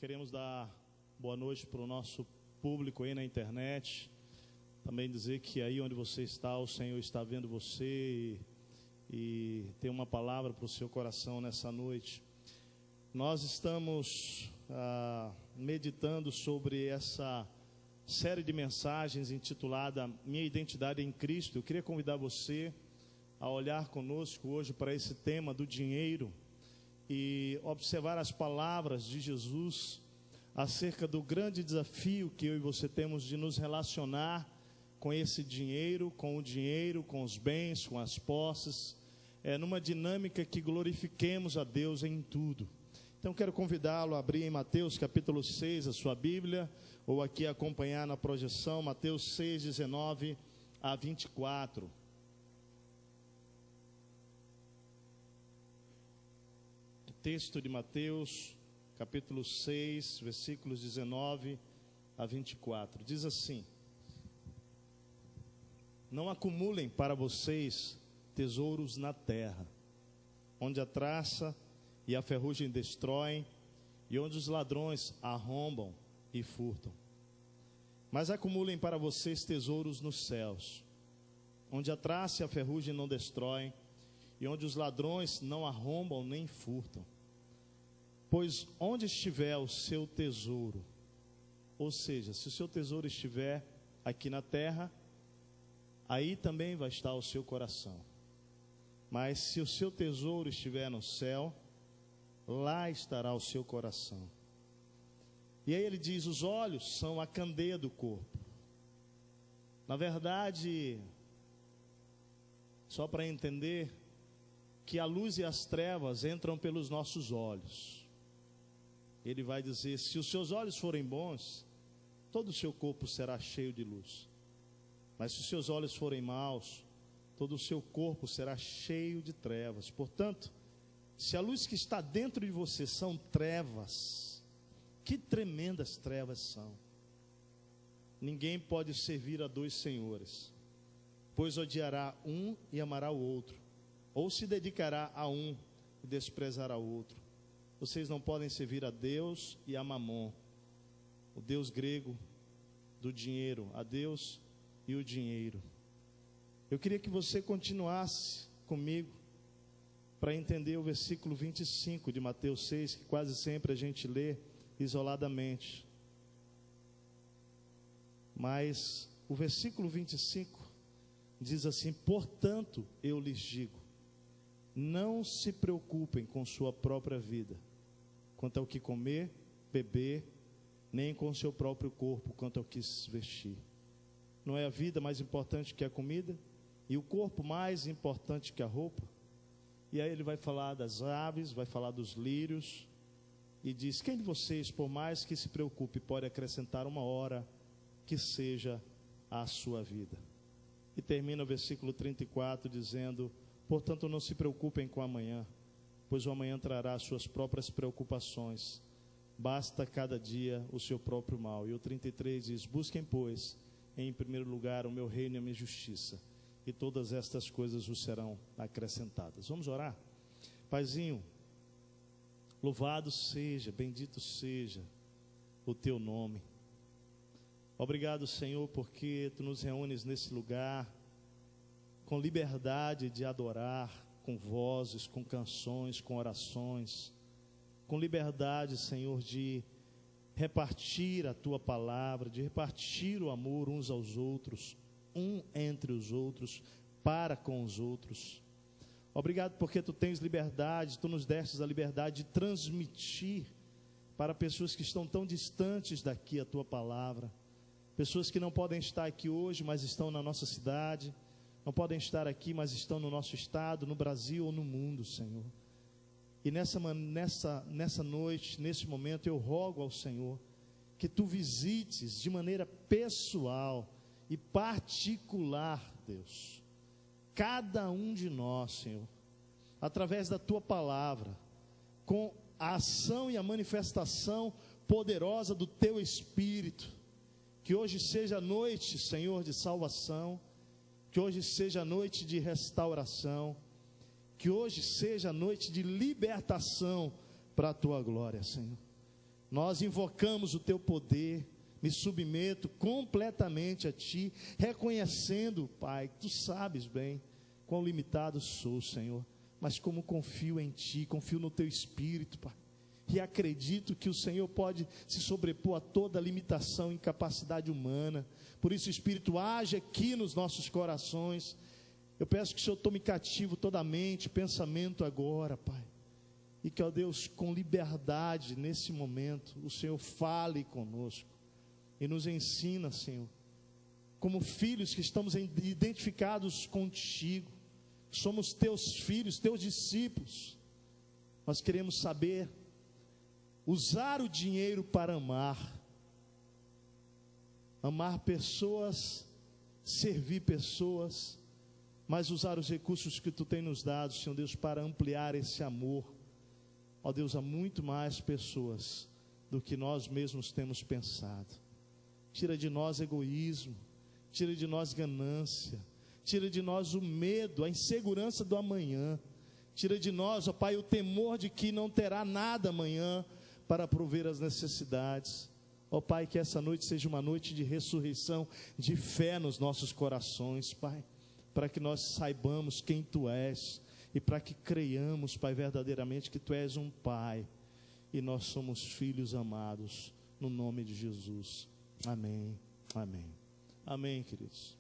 Queremos dar boa noite para o nosso público aí na internet. Também dizer que aí onde você está, o Senhor está vendo você e tem uma palavra para o seu coração nessa noite. Nós estamos meditando sobre essa série de mensagens intitulada Minha Identidade em Cristo. Eu queria convidar você a olhar conosco hoje para esse tema do dinheiro e observar as palavras de Jesus acerca do grande desafio que eu e você temos de nos relacionar com esse dinheiro, com os bens, com as posses, numa dinâmica que glorifiquemos a Deus em tudo. Então quero convidá-lo a abrir em Mateus capítulo 6 a sua Bíblia, ou aqui acompanhar na projeção, Mateus 6, 19 a 24. Texto de Mateus, capítulo 6, versículos 19 a 24. Diz assim: Não acumulem para vocês tesouros na terra, onde a traça e a ferrugem destroem, e onde os ladrões arrombam e furtam. Mas acumulem para vocês tesouros nos céus, onde a traça e a ferrugem não destroem, e onde os ladrões não arrombam nem furtam. Pois onde estiver o seu tesouro, ou seja, se o seu tesouro estiver aqui na terra, aí também vai estar o seu coração. Mas se o seu tesouro estiver no céu, lá estará o seu coração. E aí ele diz, os olhos são a candeia do corpo. Na verdade, só para entender, que a luz e as trevas entram pelos nossos olhos. Ele vai dizer, se os seus olhos forem bons, todo o seu corpo será cheio de luz. Mas se os seus olhos forem maus, todo o seu corpo será cheio de trevas. Portanto, se a luz que está dentro de você são trevas, que tremendas trevas são. Ninguém pode servir a dois senhores, pois odiará um e amará o outro, ou se dedicará a um e desprezará o outro. Vocês não podem servir a Deus e a Mamon, o Deus grego do dinheiro, a Deus e o dinheiro. Eu queria que você continuasse comigo para entender o versículo 25 de Mateus 6, que quase sempre a gente lê isoladamente. Mas o versículo 25 diz assim: Portanto, eu lhes digo, não se preocupem com sua própria vida, quanto ao que comer, beber, nem com seu próprio corpo, quanto ao que se vestir. Não é a vida mais importante que a comida? E o corpo mais importante que a roupa? E aí ele vai falar das aves, vai falar dos lírios, e diz, quem de vocês, por mais que se preocupe, pode acrescentar uma hora que seja a sua vida? E termina o versículo 34 dizendo, portanto não se preocupem com amanhã, pois o amanhã trará as suas próprias preocupações. Basta cada dia o seu próprio mal. E o 33 diz, busquem, pois, em primeiro lugar o meu reino e a minha justiça, e todas estas coisas vos serão acrescentadas. Vamos orar? Paizinho, louvado seja, bendito seja o teu nome. Obrigado, Senhor, porque tu nos reúnes nesse lugar com liberdade de adorar, com vozes, com canções, com orações, com liberdade, Senhor, de repartir a tua palavra, de repartir o amor uns aos outros, um entre os outros, para com os outros. Obrigado porque tu tens liberdade, tu nos destes a liberdade de transmitir para pessoas que estão tão distantes daqui a tua palavra, pessoas que não podem estar aqui hoje, mas estão na nossa cidade, não podem estar aqui, mas estão no nosso estado, no Brasil ou no mundo, Senhor. E nessa noite, nesse momento, eu rogo ao Senhor que tu visites de maneira pessoal e particular, Deus, cada um de nós, Senhor, através da tua palavra, com a ação e a manifestação poderosa do teu Espírito. Que hoje seja noite, Senhor, de salvação, que hoje seja noite de restauração, que hoje seja noite de libertação para a tua glória, Senhor. Nós invocamos o teu poder, me submeto completamente a ti, reconhecendo, Pai, que tu sabes bem quão limitado sou, Senhor, mas como confio em ti, confio no teu Espírito, Pai, e acredito que o Senhor pode se sobrepor a toda limitação e incapacidade humana. Por isso, Espírito, age aqui nos nossos corações. Eu peço que o Senhor tome cativo toda a mente, pensamento agora, Pai, e que, ó Deus, com liberdade nesse momento, o Senhor fale conosco e nos ensina, Senhor, como filhos que estamos identificados contigo, somos teus filhos, teus discípulos. Nós queremos saber usar o dinheiro para amar pessoas, servir pessoas, mas usar os recursos que tu tem nos dado, Senhor Deus, para ampliar esse amor, ó Deus, a muito mais pessoas do que nós mesmos temos pensado. Tira de nós egoísmo, tira de nós ganância, tira de nós o medo, a insegurança do amanhã, tira de nós, ó Pai, o temor de que não terá nada amanhã para prover as necessidades. Ó Pai, que essa noite seja uma noite de ressurreição, de fé nos nossos corações, Pai, para que nós saibamos quem Tu és, e para que creiamos, Pai, verdadeiramente que Tu és um Pai, e nós somos filhos amados, no nome de Jesus. Amém, amém, amém, queridos.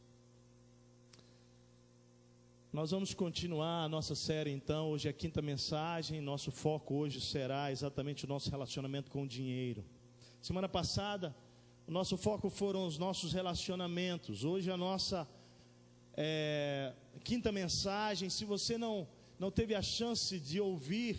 Nós vamos continuar a nossa série então. Hoje é a 5ª mensagem. Nosso foco hoje será exatamente o nosso relacionamento com o dinheiro. Semana passada, o nosso foco foram os nossos relacionamentos. Hoje a nossa 5ª mensagem. Se você não teve a chance de ouvir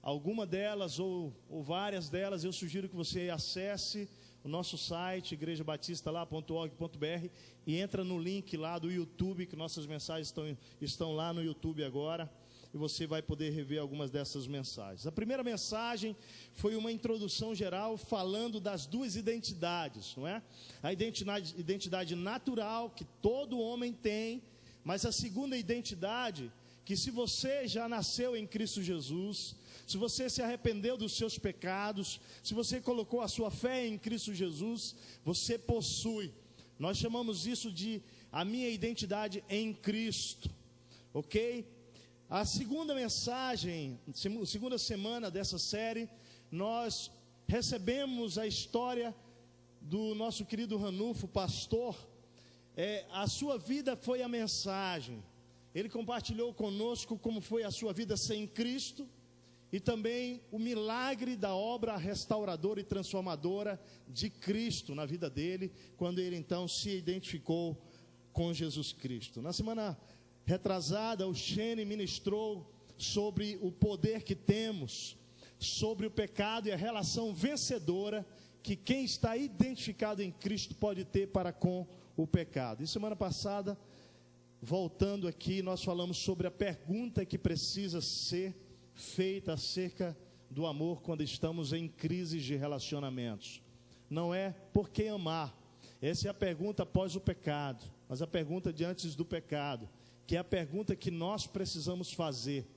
alguma delas ou várias delas, eu sugiro que você acesse o nosso site, igrejabatista.org.br, e entra no link lá do YouTube, que nossas mensagens estão lá no YouTube agora, e você vai poder rever algumas dessas mensagens. A primeira mensagem foi uma introdução geral falando das duas identidades, não é? A identidade natural que todo homem tem, mas a segunda identidade, que se você já nasceu em Cristo Jesus, se você se arrependeu dos seus pecados, se você colocou a sua fé em Cristo Jesus, você possui. Nós chamamos isso de a minha identidade em Cristo, ok? A segunda mensagem, segunda semana dessa série, nós recebemos a história do nosso querido Ranulfo, pastor. A sua vida foi a mensagem. Ele compartilhou conosco como foi a sua vida sem Cristo, e também o milagre da obra restauradora e transformadora de Cristo na vida dele, quando ele então se identificou com Jesus Cristo. Na semana retrasada, o Shane ministrou sobre o poder que temos, sobre o pecado e a relação vencedora que quem está identificado em Cristo pode ter para com o pecado. E semana passada, voltando aqui, nós falamos sobre a pergunta que precisa ser feita acerca do amor quando estamos em crises de relacionamentos. Não é por que amar. Essa é a pergunta após o pecado, mas a pergunta de antes do pecado, que é a pergunta que nós precisamos fazer,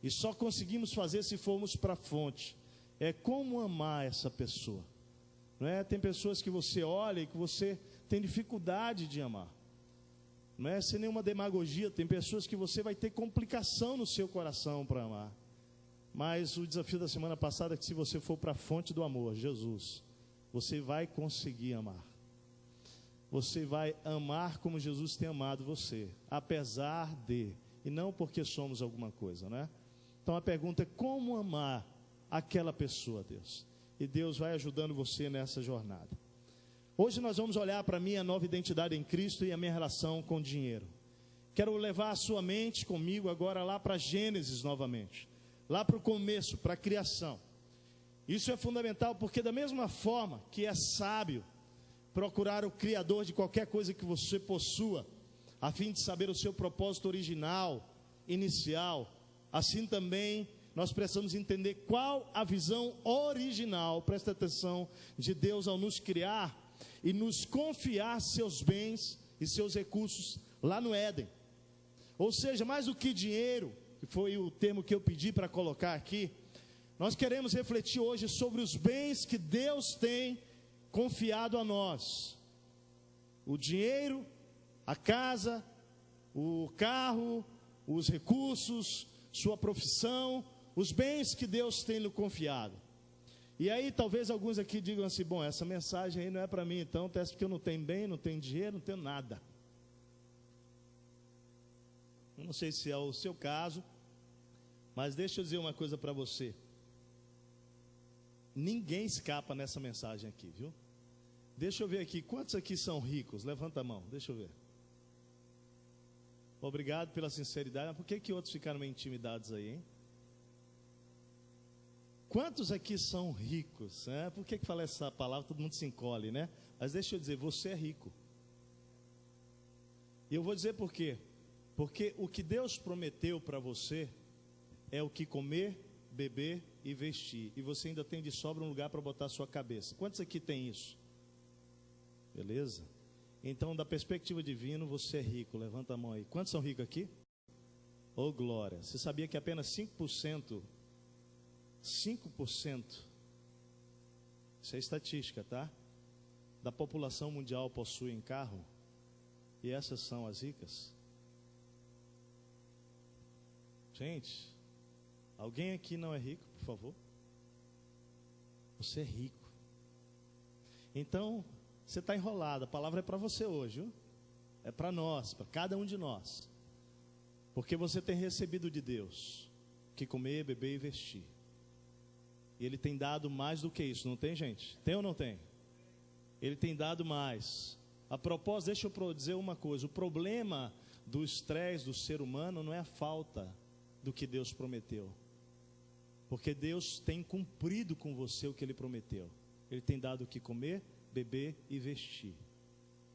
e só conseguimos fazer se formos para a fonte. É como amar essa pessoa, não é? Tem pessoas que você olha e que você tem dificuldade de amar, não é? Sem nenhuma demagogia, tem pessoas que você vai ter complicação no seu coração para amar. Mas o desafio da semana passada é que se você for para a fonte do amor, Jesus, você vai conseguir amar. Você vai amar como Jesus tem amado você, apesar de, e não porque somos alguma coisa, né? Então a pergunta é como amar aquela pessoa, Deus. E Deus vai ajudando você nessa jornada. Hoje nós vamos olhar para a minha nova identidade em Cristo e a minha relação com o dinheiro. Quero levar a sua mente comigo agora lá para Gênesis novamente. Lá para o começo, para a criação. Isso é fundamental porque da mesma forma que é sábio procurar o Criador de qualquer coisa que você possua, a fim de saber o seu propósito original, inicial, assim também nós precisamos entender qual a visão original, presta atenção, de Deus ao nos criar e nos confiar seus bens e seus recursos lá no Éden. Ou seja, mais do que dinheiro, que foi o termo que eu pedi para colocar aqui, nós queremos refletir hoje sobre os bens que Deus tem confiado a nós. O dinheiro, a casa, o carro, os recursos, sua profissão, os bens que Deus tem lhe confiado. E aí talvez alguns aqui digam assim: bom, essa mensagem aí não é para mim então, até porque eu não tenho bem, não tenho dinheiro, não tenho nada. Eu não sei se é o seu caso, mas deixa eu dizer uma coisa para você. Ninguém escapa nessa mensagem aqui, viu? Deixa eu ver aqui, quantos aqui são ricos? Levanta a mão, deixa eu ver. Obrigado pela sinceridade, mas por que outros ficaram meio intimidados aí, hein? Quantos aqui são ricos? Né? Por que fala essa palavra? Todo mundo se encolhe, né? Mas deixa eu dizer, você é rico. E eu vou dizer por quê. Porque o que Deus prometeu para você é o que comer, beber e vestir. E você ainda tem de sobra um lugar para botar a sua cabeça. Quantos aqui tem isso? Beleza? Então, da perspectiva divina, você é rico. Levanta a mão aí. Quantos são ricos aqui? Oh, glória. Você sabia que apenas 5%, isso é estatística, tá? Da população mundial possuem carro? E essas são as ricas? Gente, alguém aqui não é rico, por favor? Você é rico. Então, você está enrolado. A palavra é para você hoje, viu? É para nós, para cada um de nós. Porque você tem recebido de Deus que comer, beber e vestir. E Ele tem dado mais do que isso, não tem, gente? Tem ou não tem? Ele tem dado mais. A propósito, deixa eu dizer uma coisa: o problema do estresse do ser humano não é a falta do que Deus prometeu, porque Deus tem cumprido com você o que Ele prometeu. Ele tem dado o que comer, beber e vestir,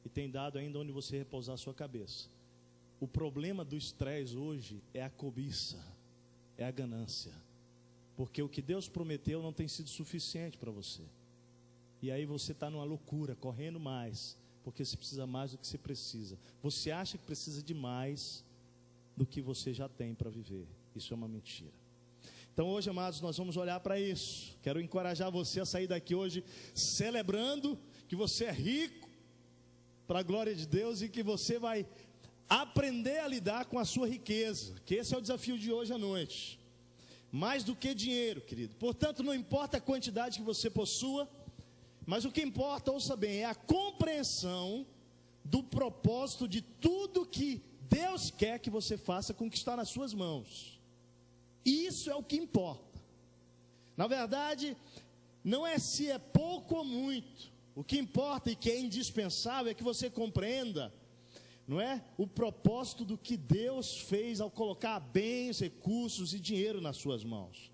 e tem dado ainda onde você repousar a sua cabeça. O problema do estresse hoje é a cobiça, é a ganância, porque o que Deus prometeu não tem sido suficiente para você, e aí você está numa loucura, correndo mais, porque você precisa mais do que você precisa. Você acha que precisa de mais do que você já tem para viver. Isso é uma mentira. Então hoje, amados, nós vamos olhar para isso. Quero encorajar você a sair daqui hoje celebrando que você é rico para a glória de Deus e que você vai aprender a lidar com a sua riqueza, que esse é o desafio de hoje à noite. Mais do que dinheiro, querido. Portanto, não importa a quantidade que você possua, mas o que importa, ouça bem, é a compreensão do propósito de tudo que Deus quer que você faça com o que está nas suas mãos. Isso é o que importa. Na verdade, não é se é pouco ou muito. O que importa e que é indispensável é que você compreenda, não é, o propósito do que Deus fez ao colocar bens, recursos e dinheiro nas suas mãos.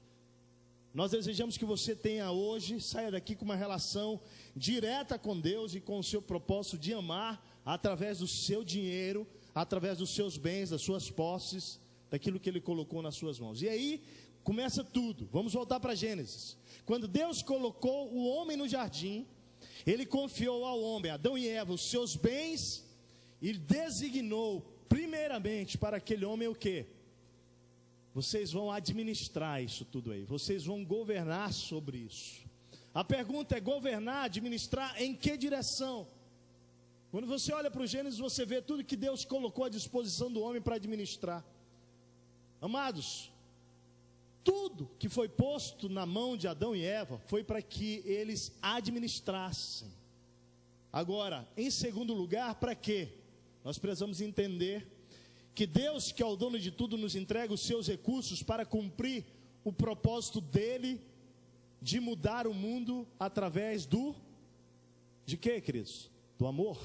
Nós desejamos que você tenha hoje, saia daqui com uma relação direta com Deus e com o seu propósito de amar através do seu dinheiro, através dos seus bens, das suas posses, daquilo que Ele colocou nas suas mãos. E aí começa tudo. Vamos voltar para Gênesis. Quando Deus colocou o homem no jardim, Ele confiou ao homem, Adão e Eva, os seus bens, e designou primeiramente para aquele homem o quê? Vocês vão administrar isso tudo aí, vocês vão governar sobre isso. A pergunta é: governar, administrar em que direção? Quando você olha para o Gênesis, você vê tudo que Deus colocou à disposição do homem para administrar. Amados, tudo que foi posto na mão de Adão e Eva foi para que eles administrassem. Agora, em segundo lugar, para quê? Nós precisamos entender que Deus, que é o dono de tudo, nos entrega os seus recursos para cumprir o propósito dele de mudar o mundo através de quê, queridos? Do amor.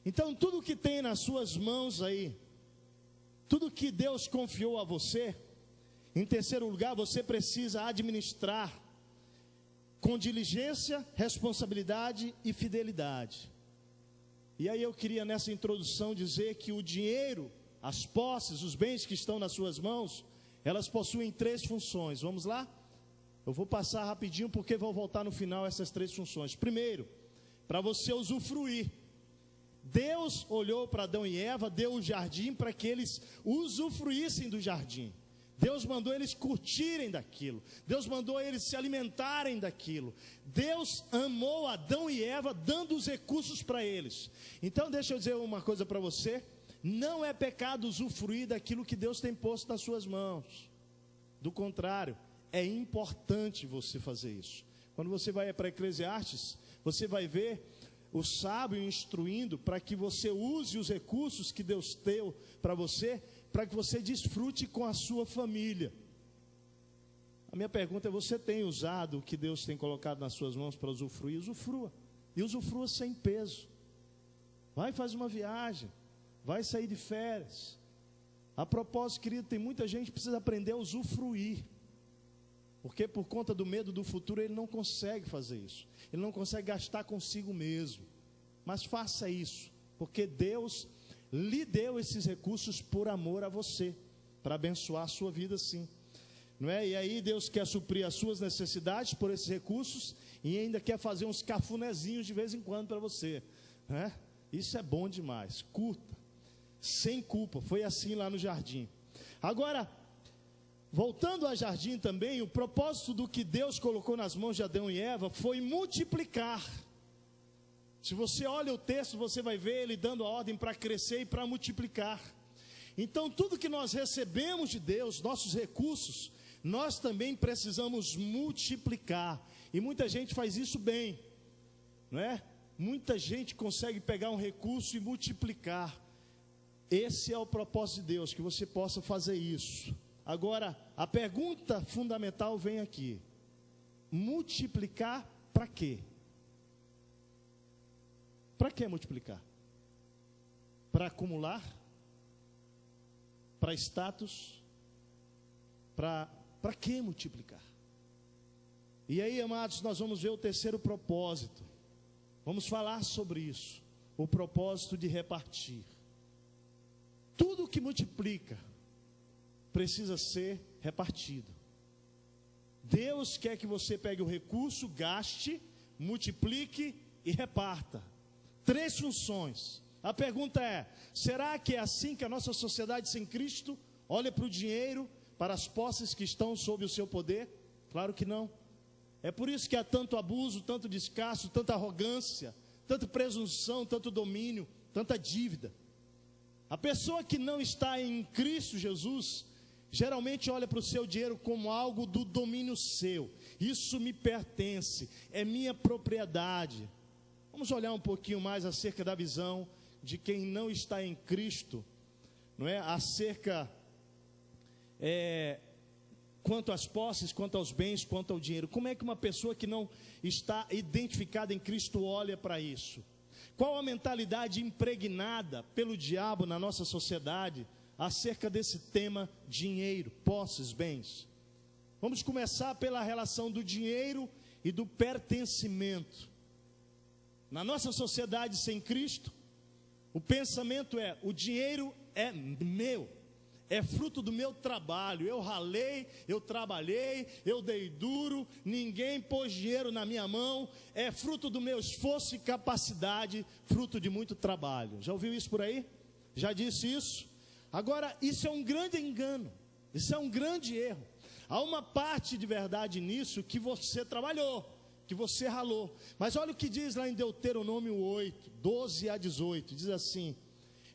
Então, tudo que tem nas suas mãos aí, tudo que Deus confiou a você, em terceiro lugar, você precisa administrar com diligência, responsabilidade e fidelidade. E aí eu queria nessa introdução dizer que o dinheiro, as posses, os bens que estão nas suas mãos, elas possuem 3 funções. Vamos lá? Eu vou passar rapidinho porque vou voltar no final essas 3 funções. Primeiro, para você usufruir. Deus olhou para Adão e Eva, deu o jardim para que eles usufruíssem do jardim. Deus mandou eles curtirem daquilo. Deus mandou eles se alimentarem daquilo. Deus amou Adão e Eva, dando os recursos para eles. Então deixa eu dizer uma coisa para você. Não é pecado usufruir daquilo que Deus tem posto nas suas mãos. Do contrário, é importante você fazer isso. Quando você vai para Eclesiastes, você vai ver o sábio instruindo para que você use os recursos que Deus deu para você desfrute com a sua família. A minha pergunta é: você tem usado o que Deus tem colocado nas suas mãos para usufruir? Usufrua. E usufrua sem peso. Vai, faz uma viagem. Vai sair de férias. A propósito, querido, tem muita gente que precisa aprender a usufruir. Porque por conta do medo do futuro ele não consegue fazer isso. Ele não consegue gastar consigo mesmo. Mas faça isso, porque Deus lhe deu esses recursos por amor a você, para abençoar a sua vida, sim, não é? E aí Deus quer suprir as suas necessidades por esses recursos e ainda quer fazer uns cafunézinhos de vez em quando para você, né? Isso é bom demais. Curta, sem culpa. Foi assim lá no jardim. Agora, voltando ao jardim também, o propósito do que Deus colocou nas mãos de Adão e Eva foi multiplicar. Se você olha o texto, você vai ver ele dando a ordem para crescer e para multiplicar. Então, tudo que nós recebemos de Deus, nossos recursos, nós também precisamos multiplicar. E muita gente faz isso bem, não é? Muita gente consegue pegar um recurso e multiplicar. Esse é o propósito de Deus, que você possa fazer isso. Agora, a pergunta fundamental vem aqui: multiplicar para quê? Para que multiplicar? Para acumular? Para status? Para que multiplicar? E aí, amados, nós vamos ver o terceiro propósito. Vamos falar sobre isso. O propósito de repartir. Tudo que multiplica precisa ser repartido. Deus quer que você pegue o recurso, gaste, multiplique e reparta. 3 funções. A pergunta é: será que é assim que a nossa sociedade sem Cristo olha para o dinheiro, para as posses que estão sob o seu poder? Claro que não. É por isso que há tanto abuso, tanto descaso, tanta arrogância, tanta presunção, tanto domínio, tanta dívida. A pessoa que não está em Cristo Jesus, geralmente olha para o seu dinheiro como algo do domínio seu. Isso me pertence, é minha propriedade. Vamos olhar um pouquinho mais acerca da visão de quem não está em Cristo, não é? Acerca, quanto às posses, quanto aos bens, quanto ao dinheiro. Como é que uma pessoa que não está identificada em Cristo olha para isso? Qual a mentalidade impregnada pelo diabo na nossa sociedade acerca desse tema dinheiro, posses, bens? Vamos começar pela relação do dinheiro e do pertencimento. Na nossa sociedade sem Cristo, o pensamento é: o dinheiro é meu, é fruto do meu trabalho, eu ralei, eu trabalhei, eu dei duro, ninguém pôs dinheiro na minha mão, é fruto do meu esforço e capacidade, fruto de muito trabalho. Já ouviu isso por aí? Já disse isso? Agora, isso é um grande engano, isso é um grande erro. Há uma parte de verdade nisso que você trabalhou, que você ralou. Mas olha o que diz lá em Deuteronômio 8, 12 a 18, diz assim: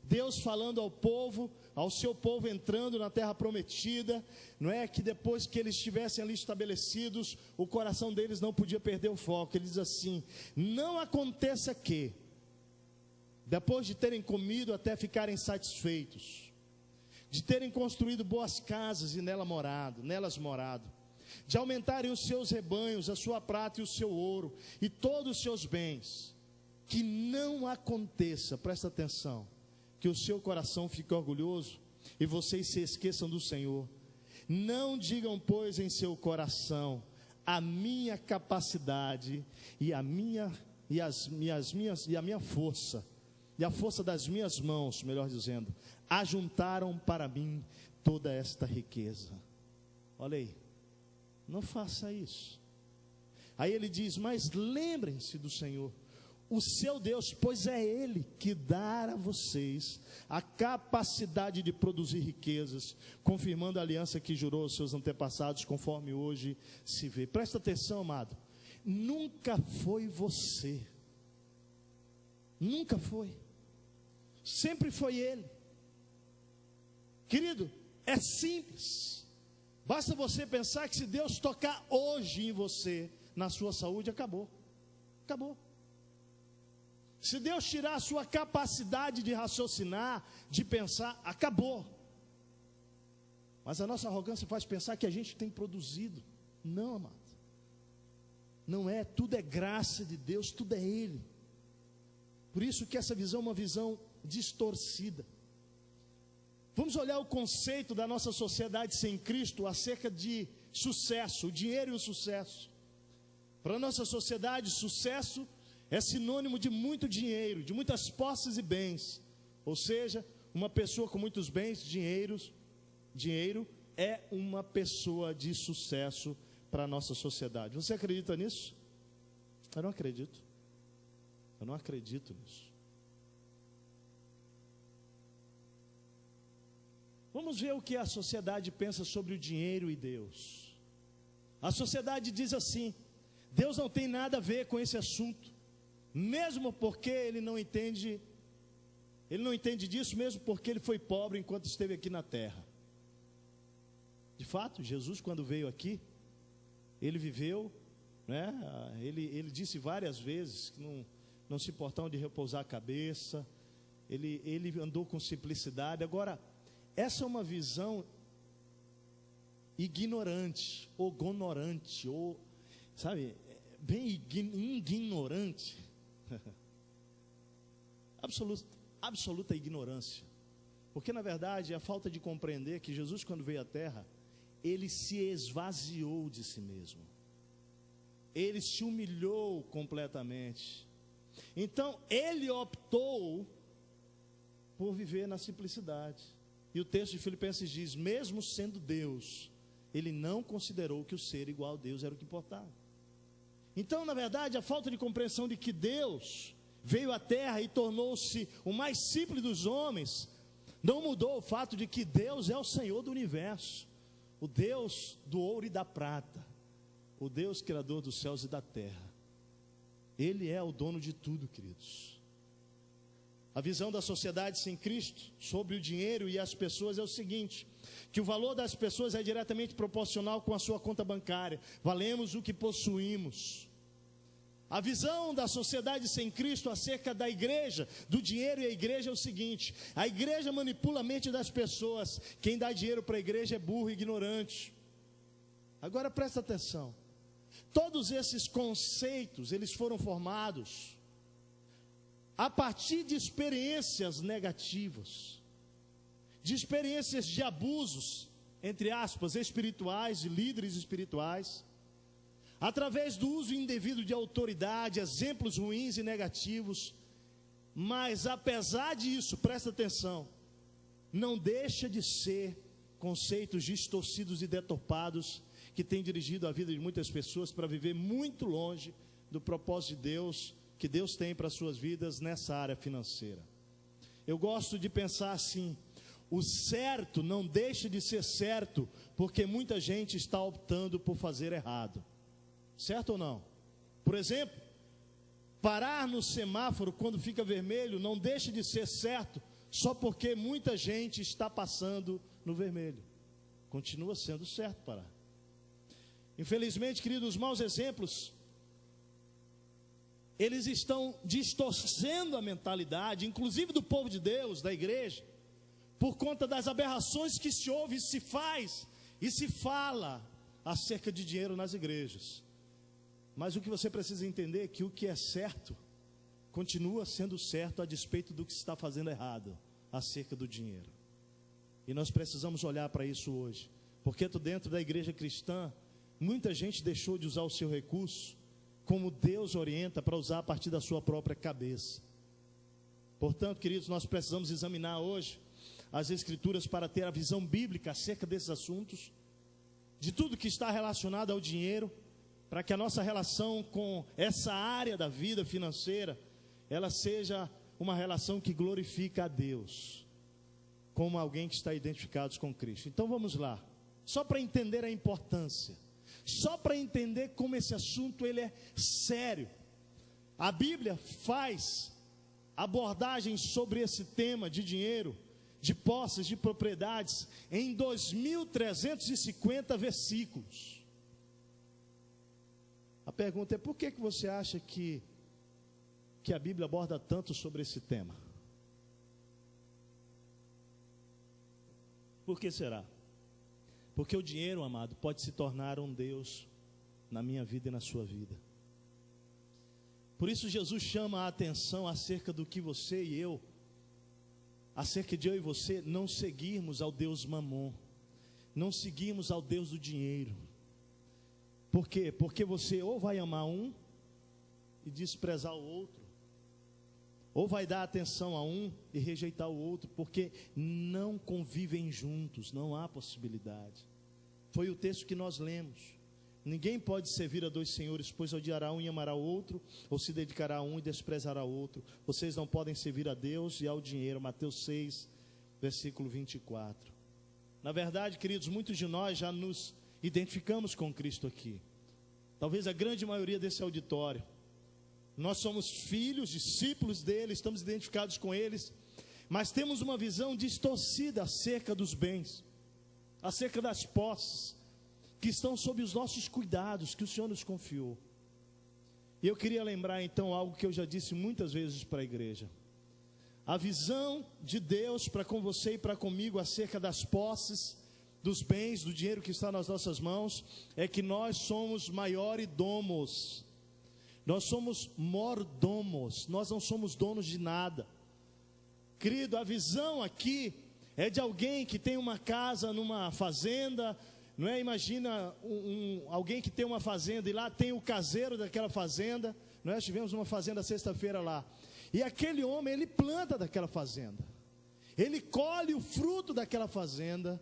Deus falando ao povo, ao seu povo entrando na terra prometida, não é? Que depois que eles estivessem ali estabelecidos, o coração deles não podia perder o foco. Ele diz assim: não aconteça que, depois de terem comido até ficarem satisfeitos, de terem construído boas casas e nelas morado, de aumentarem os seus rebanhos, a sua prata e o seu ouro, e todos os seus bens, que não aconteça, presta atenção, que o seu coração fique orgulhoso, e vocês se esqueçam do Senhor. Não digam, pois, em seu coração: a minha capacidade, e a minha força, e a força das minhas mãos, melhor dizendo, ajuntaram para mim toda esta riqueza. Olha aí. Não faça isso. Aí ele diz: mas lembrem-se do Senhor, o seu Deus, pois é Ele que dá a vocês a capacidade de produzir riquezas, confirmando a aliança que jurou aos seus antepassados, conforme hoje se vê. Presta atenção, amado, nunca foi você, nunca foi, sempre foi Ele. Querido, é simples, basta você pensar que se Deus tocar hoje em você, na sua saúde, acabou, acabou. Se Deus tirar a sua capacidade de raciocinar, de pensar, acabou. Mas a nossa arrogância faz pensar que a gente tem produzido. Não, amado, não é, tudo é graça de Deus, tudo é Ele. Por isso que essa visão é uma visão distorcida. Vamos olhar o conceito da nossa sociedade sem Cristo acerca de sucesso, o dinheiro e o sucesso. Para a nossa sociedade, sucesso é sinônimo de muito dinheiro, de muitas posses e bens. Ou seja, uma pessoa com muitos bens, dinheiro é uma pessoa de sucesso para a nossa sociedade. Você acredita nisso? Eu não acredito. Eu não acredito nisso. Vamos ver o que a sociedade pensa sobre o dinheiro e Deus. A sociedade diz assim: Deus não tem nada a ver com esse assunto, mesmo porque ele não entende disso, mesmo porque ele foi pobre enquanto esteve aqui na terra. De fato, Jesus, quando veio aqui, ele viveu, né? Ele disse várias vezes que não se importava de repousar a cabeça, ele andou com simplicidade. Agora, essa é uma visão ignorante, ou gonorante, ou, sabe, bem ignorante, absoluta ignorância, porque na verdade é a falta de compreender que Jesus, quando veio à terra, ele se esvaziou de si mesmo, ele se humilhou completamente. Então ele optou por viver na simplicidade. E o texto de Filipenses diz: mesmo sendo Deus, ele não considerou que o ser igual a Deus era o que importava. Então, na verdade, a falta de compreensão de que Deus veio à terra e tornou-se o mais simples dos homens, não mudou o fato de que Deus é o Senhor do universo, o Deus do ouro e da prata, o Deus criador dos céus e da terra. Ele é o dono de tudo, queridos. A visão da sociedade sem Cristo sobre o dinheiro e as pessoas é o seguinte: que o valor das pessoas é diretamente proporcional com a sua conta bancária, valemos o que possuímos. A visão da sociedade sem Cristo acerca da igreja, do dinheiro e a igreja é o seguinte: a igreja manipula a mente das pessoas, quem dá dinheiro para a igreja é burro e ignorante. Agora presta atenção, todos esses conceitos, eles foram formados a partir de experiências negativas, de experiências de abusos, entre aspas, espirituais, de líderes espirituais, através do uso indevido de autoridade, exemplos ruins e negativos. Mas apesar disso, presta atenção, não deixa de ser conceitos distorcidos e deturpados que têm dirigido a vida de muitas pessoas para viver muito longe do propósito de Deus, que Deus tem para as suas vidas nessa área financeira. Eu gosto de pensar assim: o certo não deixa de ser certo, porque muita gente está optando por fazer errado. Certo ou não? Por exemplo, parar no semáforo quando fica vermelho não deixa de ser certo, só porque muita gente está passando no vermelho. Continua sendo certo parar. Infelizmente, queridos, os maus exemplos, eles estão distorcendo a mentalidade, inclusive do povo de Deus, da igreja, por conta das aberrações que se ouve, se faz e se fala acerca de dinheiro nas igrejas. Mas o que você precisa entender é que o que é certo continua sendo certo a despeito do que se está fazendo errado acerca do dinheiro. E nós precisamos olhar para isso hoje, porque dentro da igreja cristã, muita gente deixou de usar o seu recurso como Deus orienta, para usar a partir da sua própria cabeça. Portanto, queridos, nós precisamos examinar hoje as Escrituras para ter a visão bíblica acerca desses assuntos, de tudo que está relacionado ao dinheiro, para que a nossa relação com essa área da vida financeira ela seja uma relação que glorifica a Deus, como alguém que está identificado com Cristo. Então vamos lá, só para entender a importância, só para entender como esse assunto ele é sério. A Bíblia faz abordagens sobre esse tema de dinheiro, de posses, de propriedades, em 2.350 versículos. A pergunta é: por que você acha que a Bíblia aborda tanto sobre esse tema? Por que será? Porque o dinheiro, amado, pode se tornar um Deus na minha vida e na sua vida. Por isso Jesus chama a atenção acerca do que você e eu, acerca de eu e você não seguirmos ao Deus Mamon, não seguirmos ao Deus do dinheiro. Por quê? Porque você ou vai amar um e desprezar o outro, ou vai dar atenção a um e rejeitar o outro, porque não convivem juntos, não há possibilidade. Foi o texto que nós lemos. Ninguém pode servir a dois senhores, pois odiará um e amará o outro, ou se dedicará a um e desprezará o outro. Vocês não podem servir a Deus e ao dinheiro. Mateus 6, versículo 24. Na verdade, queridos, muitos de nós já nos identificamos com Cristo aqui. Talvez a grande maioria desse auditório. Nós somos filhos, discípulos dele, estamos identificados com eles, mas temos uma visão distorcida acerca dos bens, acerca das posses, que estão sob os nossos cuidados, que o Senhor nos confiou. E eu queria lembrar então algo que eu já disse muitas vezes para a igreja. A visão de Deus para com você e para comigo acerca das posses, dos bens, do dinheiro que está nas nossas mãos, é que nós somos maiordomos. Nós somos mordomos, nós não somos donos de nada. Querido, a visão aqui é de alguém que tem uma casa numa fazenda, não é? Imagina alguém que tem uma fazenda e lá tem o caseiro daquela fazenda, não é? Tivemos uma fazenda sexta-feira lá, e aquele homem, ele planta daquela fazenda, ele colhe o fruto daquela fazenda,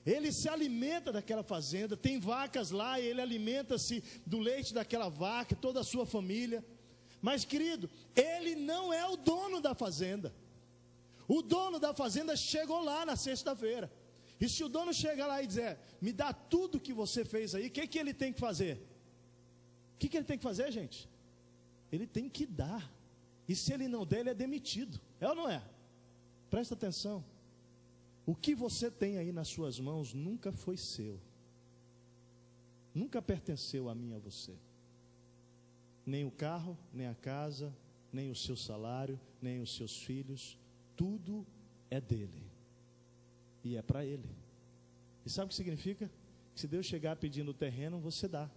ele se alimenta daquela fazenda, tem vacas lá e ele alimenta-se do leite daquela vaca, toda a sua família. Mas querido, ele não é o dono da fazenda. O dono da fazenda chegou lá na sexta-feira. E se o dono chegar lá e dizer: me dá tudo que você fez aí, o que ele tem que fazer? O que ele tem que fazer, gente? Ele tem que dar. E se ele não der, ele é demitido. É ou não é? Presta atenção. O que você tem aí nas suas mãos nunca foi seu, nunca pertenceu a mim e a você. Nem o carro, nem a casa, nem o seu salário, nem os seus filhos. Tudo é dele e é para ele. E sabe o que significa? Que se Deus chegar pedindo o terreno, você dá.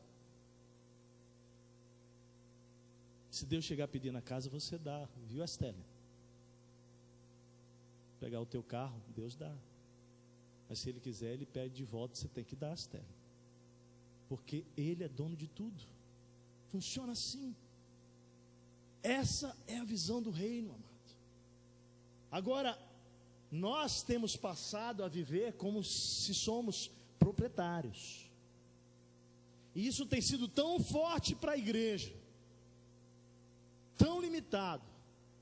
Se Deus chegar pedindo a casa, você dá. Viu, Estela? Pegar o teu carro, Deus dá. Mas se Ele quiser, Ele pede de volta, você tem que dar, Estela. Porque Ele é dono de tudo. Funciona assim. Essa é a visão do reino, amado. Agora, nós temos passado a viver como se somos proprietários. E isso tem sido tão forte para a igreja, tão limitado,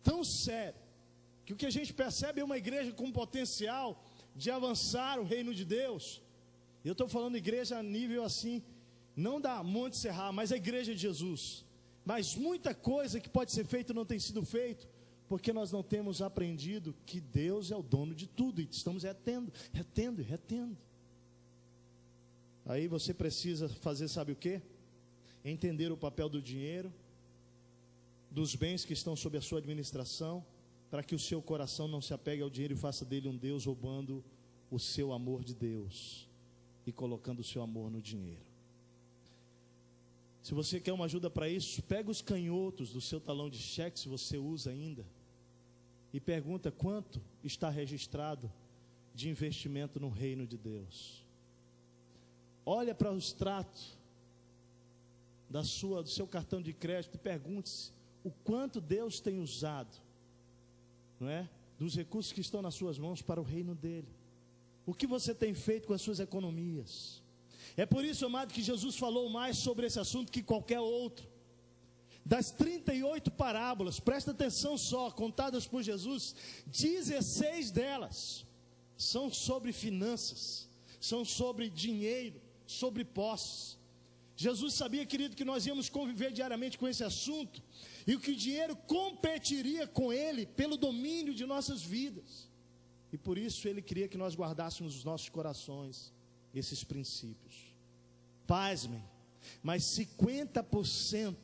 tão sério, que o que a gente percebe é uma igreja com potencial de avançar o reino de Deus. Eu estou falando igreja a nível assim, não da Monte Serra, mas a igreja de Jesus. Mas muita coisa que pode ser feita não tem sido feito, porque nós não temos aprendido que Deus é o dono de tudo, e estamos retendo. Aí você precisa fazer, sabe o quê? Entender o papel do dinheiro, dos bens que estão sob a sua administração, para que o seu coração não se apegue ao dinheiro e faça dele um Deus, roubando o seu amor de Deus e colocando o seu amor no dinheiro. Se você quer uma ajuda para isso, pega os canhotos do seu talão de cheque, se você usa ainda, e pergunta quanto está registrado de investimento no reino de Deus. Olha para o extrato do seu cartão de crédito e pergunte-se o quanto Deus tem usado, não é? Dos recursos que estão nas suas mãos para o reino dele. O que você tem feito com as suas economias? É por isso, amado, que Jesus falou mais sobre esse assunto que qualquer outro. Das 38 parábolas, presta atenção só, contadas por Jesus, 16 delas são sobre finanças, são sobre dinheiro, sobre posses. Jesus sabia, querido, que nós íamos conviver diariamente com esse assunto, e que o dinheiro competiria com ele pelo domínio de nossas vidas. E por isso ele queria que nós guardássemos nos nossos corações esses princípios. Pasmem, mas 50%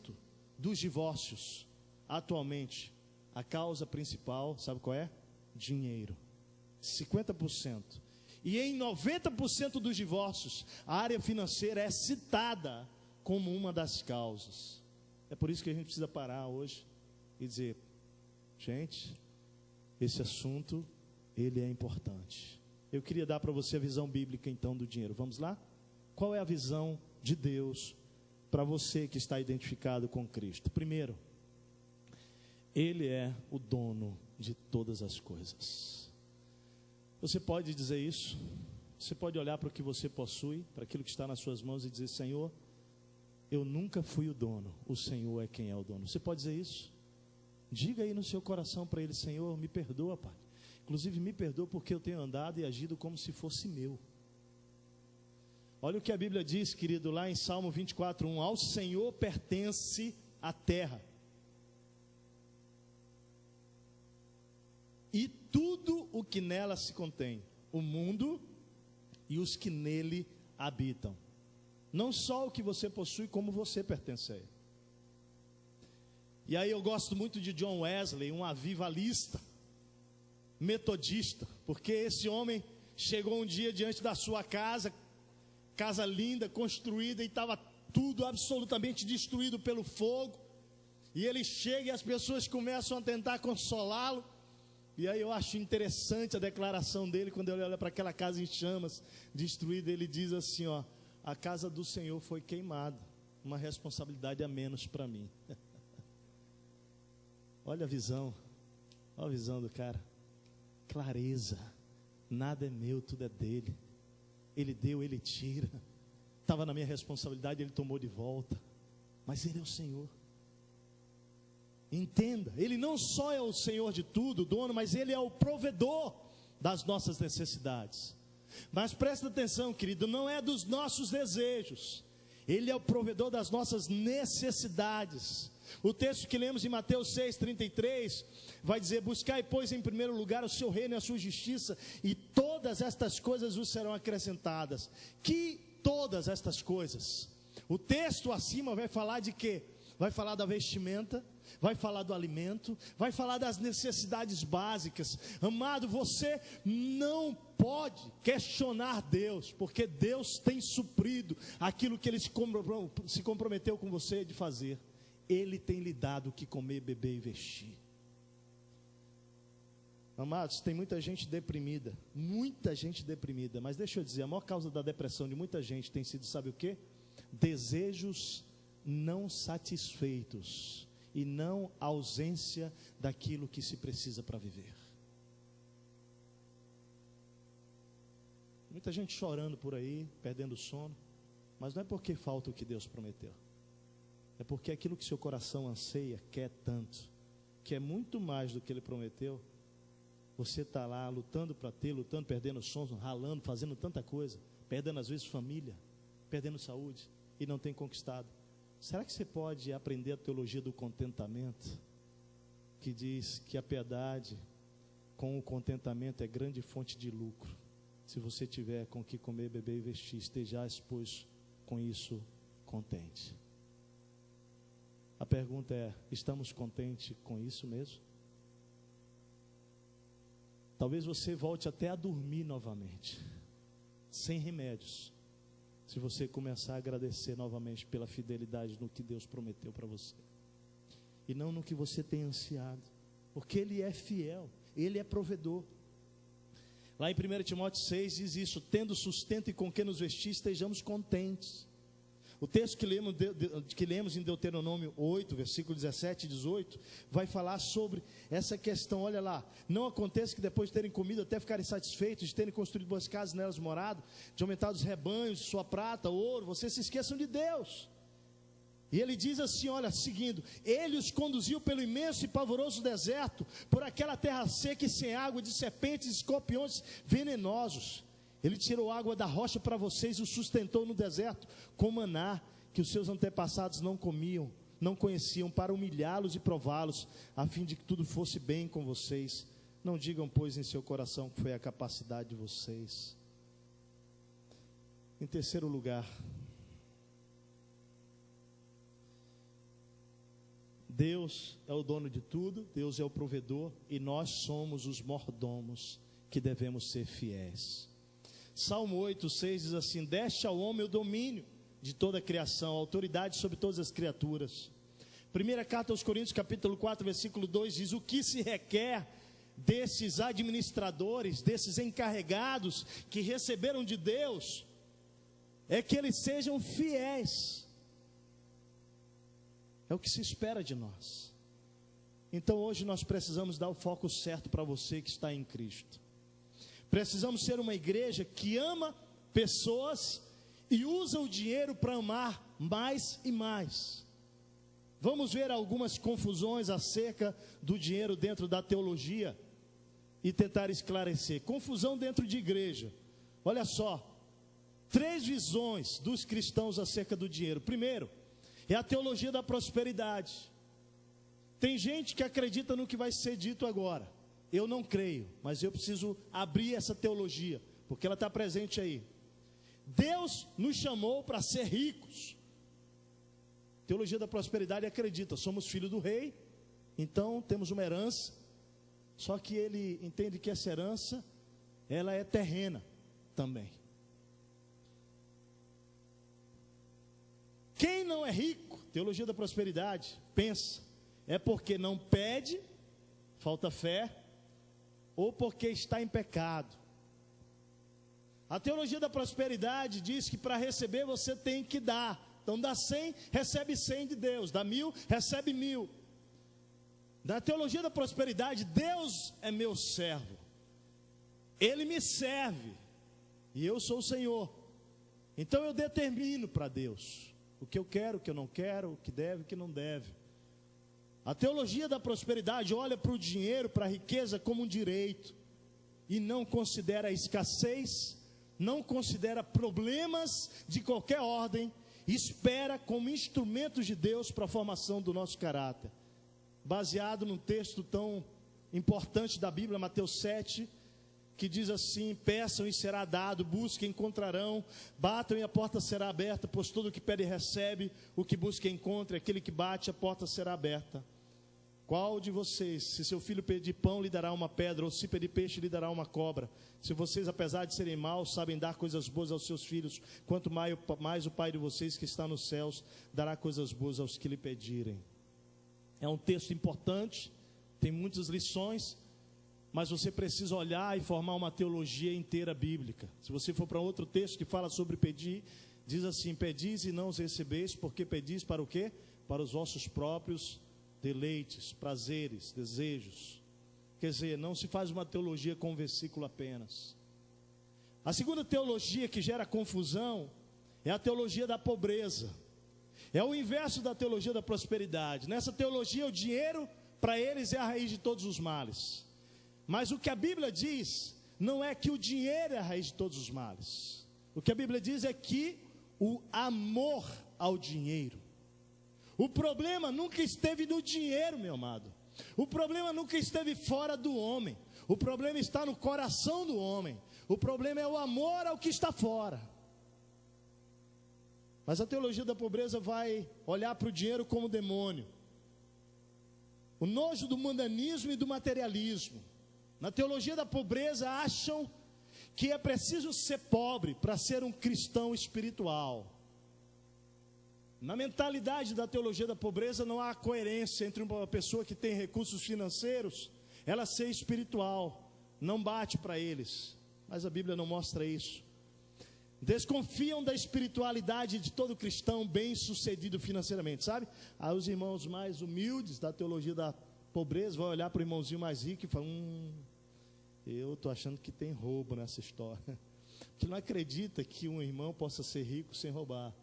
dos divórcios atualmente, a causa principal, sabe qual é? Dinheiro. 50%. E em 90% dos divórcios, a área financeira é citada como uma das causas. É por isso que a gente precisa parar hoje e dizer: gente, esse assunto, ele é importante. Eu queria dar para você a visão bíblica então do dinheiro. Vamos lá? Qual é a visão de Deus para você que está identificado com Cristo? Primeiro, Ele é o dono de todas as coisas. Você pode dizer isso? Você pode olhar para o que você possui, para aquilo que está nas suas mãos e dizer: Senhor, eu nunca fui o dono, o Senhor é quem é o dono. Você pode dizer isso? Diga aí no seu coração para Ele: Senhor, me perdoa, Pai. Inclusive me perdoa porque eu tenho andado e agido como se fosse meu. Olha o que a Bíblia diz, querido, lá em Salmo 24:1: ao Senhor pertence a terra e tudo o que nela se contém, o mundo e os que nele habitam. Não só o que você possui, como você pertence a ele. E aí eu gosto muito de John Wesley, um avivalista, metodista, porque esse homem chegou um dia diante da sua casa linda, construída, e estava tudo absolutamente destruído pelo fogo, e ele chega e as pessoas começam a tentar consolá-lo. E aí eu acho interessante a declaração dele, quando ele olha para aquela casa em chamas, destruída. Ele diz assim, ó: a casa do Senhor foi queimada, uma responsabilidade a menos para mim. Olha a visão do cara, clareza, nada é meu, tudo é dele. Ele deu, ele tira. Estava na minha responsabilidade, ele tomou de volta. Mas ele é o Senhor. Entenda, ele não só é o Senhor de tudo, o dono, mas ele é o provedor das nossas necessidades. Mas presta atenção, querido, não é dos nossos desejos. Ele é o provedor das nossas necessidades. O texto que lemos em Mateus 6,33 vai dizer: buscai, pois, em primeiro lugar o seu reino e a sua justiça, e todas estas coisas vos serão acrescentadas. Que todas estas coisas? O texto acima vai falar de quê? Vai falar da vestimenta, vai falar do alimento, vai falar das necessidades básicas. Amado, você não pode questionar Deus, porque Deus tem suprido aquilo que Ele se comprometeu com você de fazer. Ele tem lhe dado o que comer, beber e vestir. Amados, tem muita gente deprimida, mas deixa eu dizer, a maior causa da depressão de muita gente tem sido, sabe o quê? Desejos não satisfeitos, e não a ausência daquilo que se precisa para viver. Muita gente chorando por aí, perdendo o sono, mas não é porque falta o que Deus prometeu. É porque aquilo que seu coração anseia, quer tanto, que é muito mais do que Ele prometeu. Você está lá lutando para ter, perdendo o sono, ralando, fazendo tanta coisa, perdendo às vezes família, perdendo saúde, e não tem conquistado. Será que você pode aprender a teologia do contentamento, que diz que a piedade com o contentamento é grande fonte de lucro? Se você tiver com o que comer, beber e vestir, estejais, pois, com isso contente. A pergunta é: estamos contentes com isso mesmo? Talvez você volte até a dormir novamente, sem remédios, se você começar a agradecer novamente pela fidelidade no que Deus prometeu para você, e não no que você tem ansiado, porque Ele é fiel, Ele é provedor. Lá em 1 Timóteo 6 diz isso: tendo sustento e com que nos vestir, estejamos contentes. O texto que lemos em Deuteronômio 8, versículo 17 e 18, vai falar sobre essa questão. Olha lá: não aconteça que depois de terem comido até ficarem satisfeitos, de terem construído boas casas e nelas morado, de aumentar os rebanhos, sua prata, ouro, vocês se esqueçam de Deus, E ele diz assim, olha, seguindo: ele os conduziu pelo imenso e pavoroso deserto, por aquela terra seca e sem água, de serpentes e escorpiões venenosos. Ele tirou água da rocha para vocês e os sustentou no deserto com maná, que os seus antepassados não comiam, não conheciam, para humilhá-los e prová-los, a fim de que tudo fosse bem com vocês. Não digam, pois, em seu coração que foi a capacidade de vocês. Em terceiro lugar, Deus é o dono de tudo, Deus é o provedor, e nós somos os mordomos que devemos ser fiéis. Salmo 8:6 diz assim: deste ao homem o domínio de toda a criação, a autoridade sobre todas as criaturas. Primeira carta aos Coríntios, capítulo 4, versículo 2 diz: o que se requer desses administradores, desses encarregados que receberam de Deus, é que eles sejam fiéis. É o que se espera de nós. Então hoje nós precisamos dar o foco certo para você que está em Cristo. Precisamos ser uma igreja que ama pessoas e usa o dinheiro para amar mais e mais. Vamos ver algumas confusões acerca do dinheiro dentro da teologia e tentar esclarecer. Confusão dentro de igreja. Olha só, 3 visões dos cristãos acerca do dinheiro. Primeiro, é a teologia da prosperidade. Tem gente que acredita no que vai ser dito agora. Eu não creio, mas eu preciso abrir essa teologia, porque ela está presente aí. Deus nos chamou para ser ricos. Teologia da prosperidade acredita, somos filhos do rei, então temos uma herança, só que ele entende que essa herança, ela é terrena também. Quem não é rico, teologia da prosperidade, pensa, é porque não pede, falta fé, ou porque está em pecado. A teologia da prosperidade diz que para receber você tem que dar. Então dá 100, recebe 100 de Deus, dá 1000, recebe 1000. Na teologia da prosperidade, Deus é meu servo, Ele me serve, e eu sou o Senhor. Então eu determino para Deus o que eu quero, o que eu não quero, o que deve, o que não deve. A teologia da prosperidade olha para o dinheiro, para a riqueza como um direito, e não considera a escassez, não considera problemas de qualquer ordem, espera como instrumentos de Deus para a formação do nosso caráter. Baseado num texto tão importante da Bíblia, Mateus 7, que diz assim: peçam e será dado, busquem e encontrarão, batam e a porta será aberta, pois todo o que pede recebe, o que busca encontra, aquele que bate, a porta será aberta. Qual de vocês, se seu filho pedir pão, lhe dará uma pedra, ou se pedir peixe, lhe dará uma cobra? Se vocês, apesar de serem maus, sabem dar coisas boas aos seus filhos, quanto mais o Pai de vocês que está nos céus dará coisas boas aos que lhe pedirem. É um texto importante, tem muitas lições, mas você precisa olhar e formar uma teologia inteira bíblica. Se você for para outro texto que fala sobre pedir, diz assim: pedis e não os recebeis, porque pedis para o quê? Para os vossos próprios deleites, prazeres, desejos. Quer dizer, não se faz uma teologia com um versículo apenas. A segunda teologia que gera confusão é a teologia da pobreza. É o inverso da teologia da prosperidade. Nessa teologia, o dinheiro, para eles, é a raiz de todos os males. Mas o que a Bíblia diz, não é que o dinheiro é a raiz de todos os males. O que a Bíblia diz é que o amor ao dinheiro. O problema nunca esteve no dinheiro, meu amado. O problema nunca esteve fora do homem. O problema está no coração do homem. O problema é o amor ao que está fora. Mas a teologia da pobreza vai olhar para o dinheiro como demônio. O nojo do mundanismo e do materialismo. Na teologia da pobreza acham que é preciso ser pobre para ser um cristão espiritual. Na mentalidade da teologia da pobreza não há coerência entre uma pessoa que tem recursos financeiros, ela ser espiritual, não bate para eles, mas a Bíblia não mostra isso. Desconfiam da espiritualidade de todo cristão bem sucedido financeiramente, sabe? Aí os irmãos mais humildes da teologia da pobreza vão olhar para o irmãozinho mais rico e falar: eu estou achando que tem roubo nessa história, porque não acredita que um irmão possa ser rico sem roubar.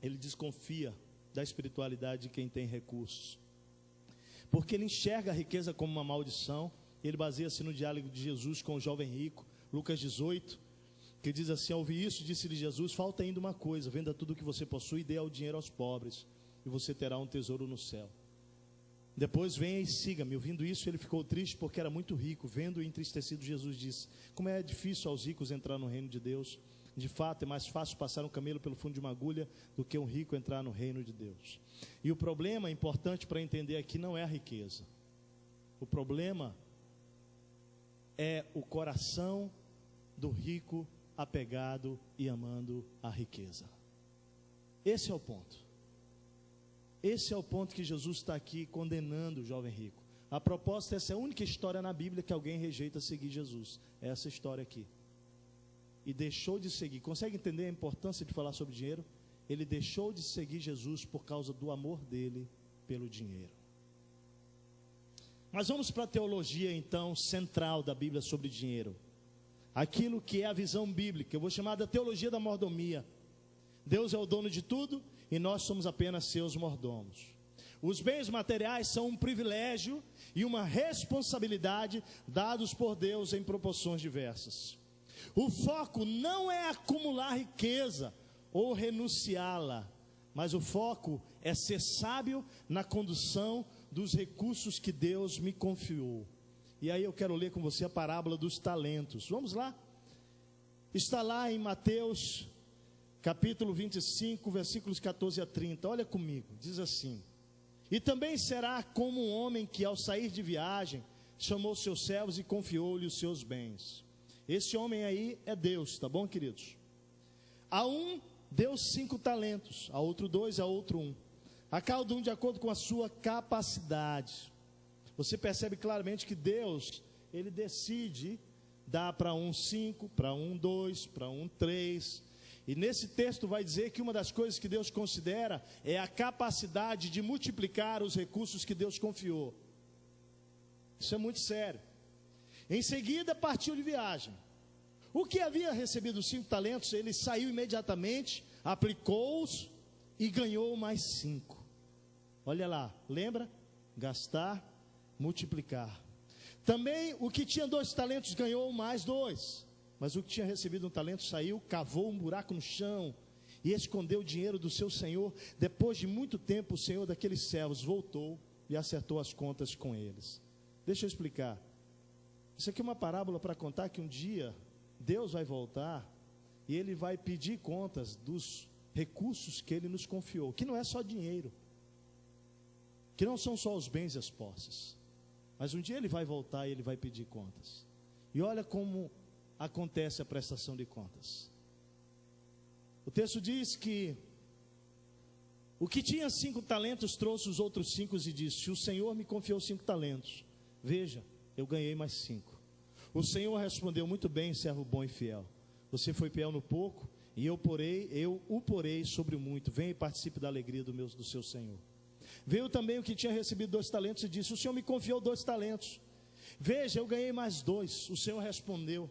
ele desconfia da espiritualidade de quem tem recursos, porque ele enxerga a riqueza como uma maldição. Ele baseia-se no diálogo de Jesus com o jovem rico, Lucas 18, que diz assim: ao ouvir isso, disse-lhe Jesus: falta ainda uma coisa, venda tudo o que você possui e dê o dinheiro aos pobres, e você terá um tesouro no céu. Depois venha e siga-me. Ouvindo isso, ele ficou triste porque era muito rico. Vendo e entristecido, Jesus disse: como é difícil aos ricos entrar no reino de Deus. De fato, é mais fácil passar um camelo pelo fundo de uma agulha do que um rico entrar no reino de Deus. E o problema importante para entender aqui não é a riqueza. O problema é o coração do rico apegado e amando a riqueza. Esse é o ponto. Esse é o ponto que Jesus está aqui condenando o jovem rico. A propósito, essa é a única história na Bíblia que alguém rejeita seguir Jesus. É essa história aqui. E deixou de seguir. Consegue entender a importância de falar sobre dinheiro? Ele deixou de seguir Jesus por causa do amor dele pelo dinheiro. Mas vamos para a teologia então central da Bíblia sobre dinheiro. Aquilo que é a visão bíblica, eu vou chamar da teologia da mordomia. Deus é o dono de tudo e nós somos apenas seus mordomos. Os bens materiais são um privilégio e uma responsabilidade dados por Deus em proporções diversas. O foco não é acumular riqueza ou renunciá-la, mas o foco é ser sábio na condução dos recursos que Deus me confiou. E aí eu quero ler com você a parábola dos talentos. Vamos lá? Está lá em Mateus, capítulo 25, versículos 14 a 30. Olha comigo, diz assim: e também será como um homem que ao sair de viagem, chamou seus servos e confiou-lhe os seus bens. Esse homem aí é Deus, tá bom, queridos? A um deu 5 talentos, a outro 2, a outro 1. A cada um de acordo com a sua capacidade. Você percebe claramente que Deus, ele decide dar para um 5, para um 2, para um 3. E nesse texto vai dizer que uma das coisas que Deus considera é a capacidade de multiplicar os recursos que Deus confiou. Isso é muito sério. Em seguida partiu de viagem. O que havia recebido 5 talentos, ele saiu imediatamente, aplicou-os e ganhou mais 5. Olha lá, lembra? Gastar, multiplicar. Também o que tinha 2 talentos ganhou mais 2. Mas o que tinha recebido 1 talento saiu, cavou um buraco no chão e escondeu o dinheiro do seu senhor. Depois de muito tempo, o senhor daqueles servos voltou e acertou as contas com eles. Deixa eu explicar. Isso aqui é uma parábola para contar que um dia Deus vai voltar e Ele vai pedir contas dos recursos que Ele nos confiou, que não é só dinheiro, que não são só os bens e as posses, mas um dia Ele vai voltar e Ele vai pedir contas. E olha como acontece a prestação de contas. O texto diz que o que tinha 5 talentos trouxe os outros 5 e disse: o Senhor me confiou 5 talentos, veja, eu ganhei mais 5. O Senhor respondeu: muito bem, servo bom e fiel. Você foi fiel no pouco, e eu o porei sobre o muito. Venha e participe da alegria do seu Senhor. Veio também o que tinha recebido 2 talentos e disse: o Senhor me confiou 2 talentos. Veja, eu ganhei mais 2. O Senhor respondeu: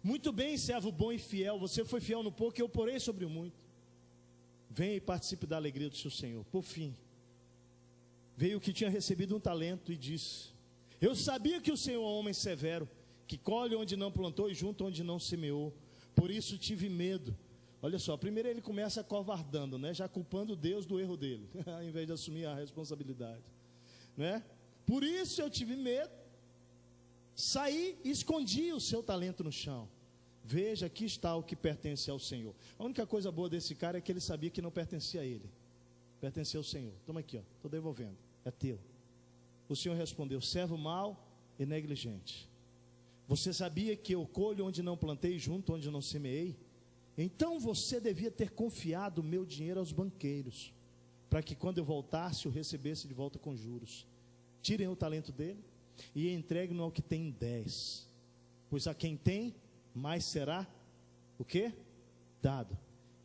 muito bem, servo bom e fiel. Você foi fiel no pouco, e eu porei sobre o muito. Venha e participe da alegria do seu Senhor. Por fim, veio o que tinha recebido 1 talento e disse: eu sabia que o Senhor é um homem severo, que colhe onde não plantou e junta onde não semeou. Por isso tive medo. Olha só, primeiro ele começa covardando, né? Já culpando Deus do erro dele, ao invés de assumir a responsabilidade, né? Por isso eu tive medo, saí e escondi o seu talento no chão. Veja, aqui está o que pertence ao Senhor. A única coisa boa desse cara é que ele sabia que não pertencia a ele, pertencia ao Senhor. Toma aqui, ó, estou devolvendo, é teu. O Senhor respondeu: servo mau e negligente. Você sabia que eu colho onde não plantei, junto onde não semeei? Então você devia ter confiado o meu dinheiro aos banqueiros, para que quando eu voltasse, o recebesse de volta com juros. Tirem o talento dele e entreguem-no ao que tem 10. Pois a quem tem, mais será o quê? Dado,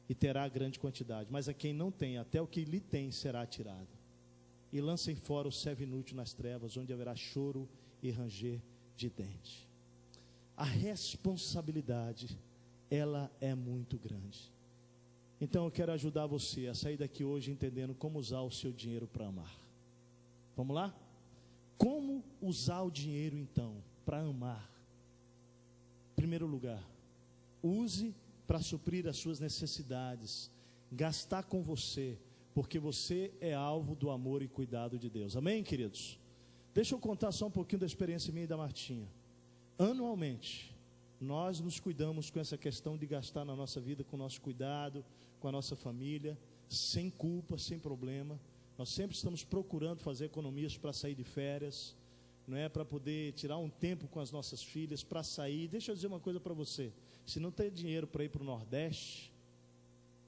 e terá grande quantidade. Mas a quem não tem, até o que lhe tem será tirado. E lancem fora o servo inútil nas trevas, onde haverá choro e ranger de dente. A responsabilidade, ela é muito grande. Então eu quero ajudar você a sair daqui hoje entendendo como usar o seu dinheiro para amar. Vamos lá? Como usar o dinheiro então para amar? Em primeiro lugar, use para suprir as suas necessidades, gastar com você, porque você é alvo do amor e cuidado de Deus. Amém, queridos? Deixa eu contar só um pouquinho da experiência minha e da Martinha. Anualmente, nós nos cuidamos com essa questão de gastar na nossa vida, com o nosso cuidado, com a nossa família, sem culpa, sem problema. Nós sempre estamos procurando fazer economias para sair de férias, não é, para poder tirar um tempo com as nossas filhas, para sair. Deixa eu dizer uma coisa para você: se não tem dinheiro para ir para o Nordeste,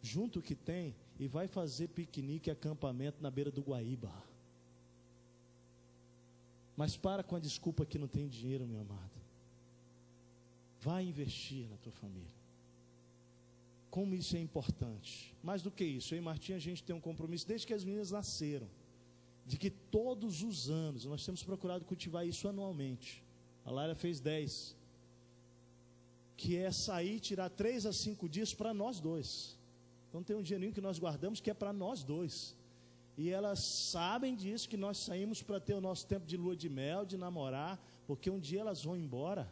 junto o que tem e vai fazer piquenique e acampamento na beira do Guaíba. Mas para com a desculpa que não tem dinheiro, meu amado. Vai investir na tua família. Como isso é importante. Mais do que isso, eu e Martinha, a gente tem um compromisso desde que as meninas nasceram, de que todos os anos, nós temos procurado cultivar isso anualmente. A Lara fez 10, que é sair, tirar 3 a 5 dias para nós dois. Então tem um dinheirinho que nós guardamos que é para nós dois. E elas sabem disso, que nós saímos para ter o nosso tempo de lua de mel, de namorar, porque um dia elas vão embora,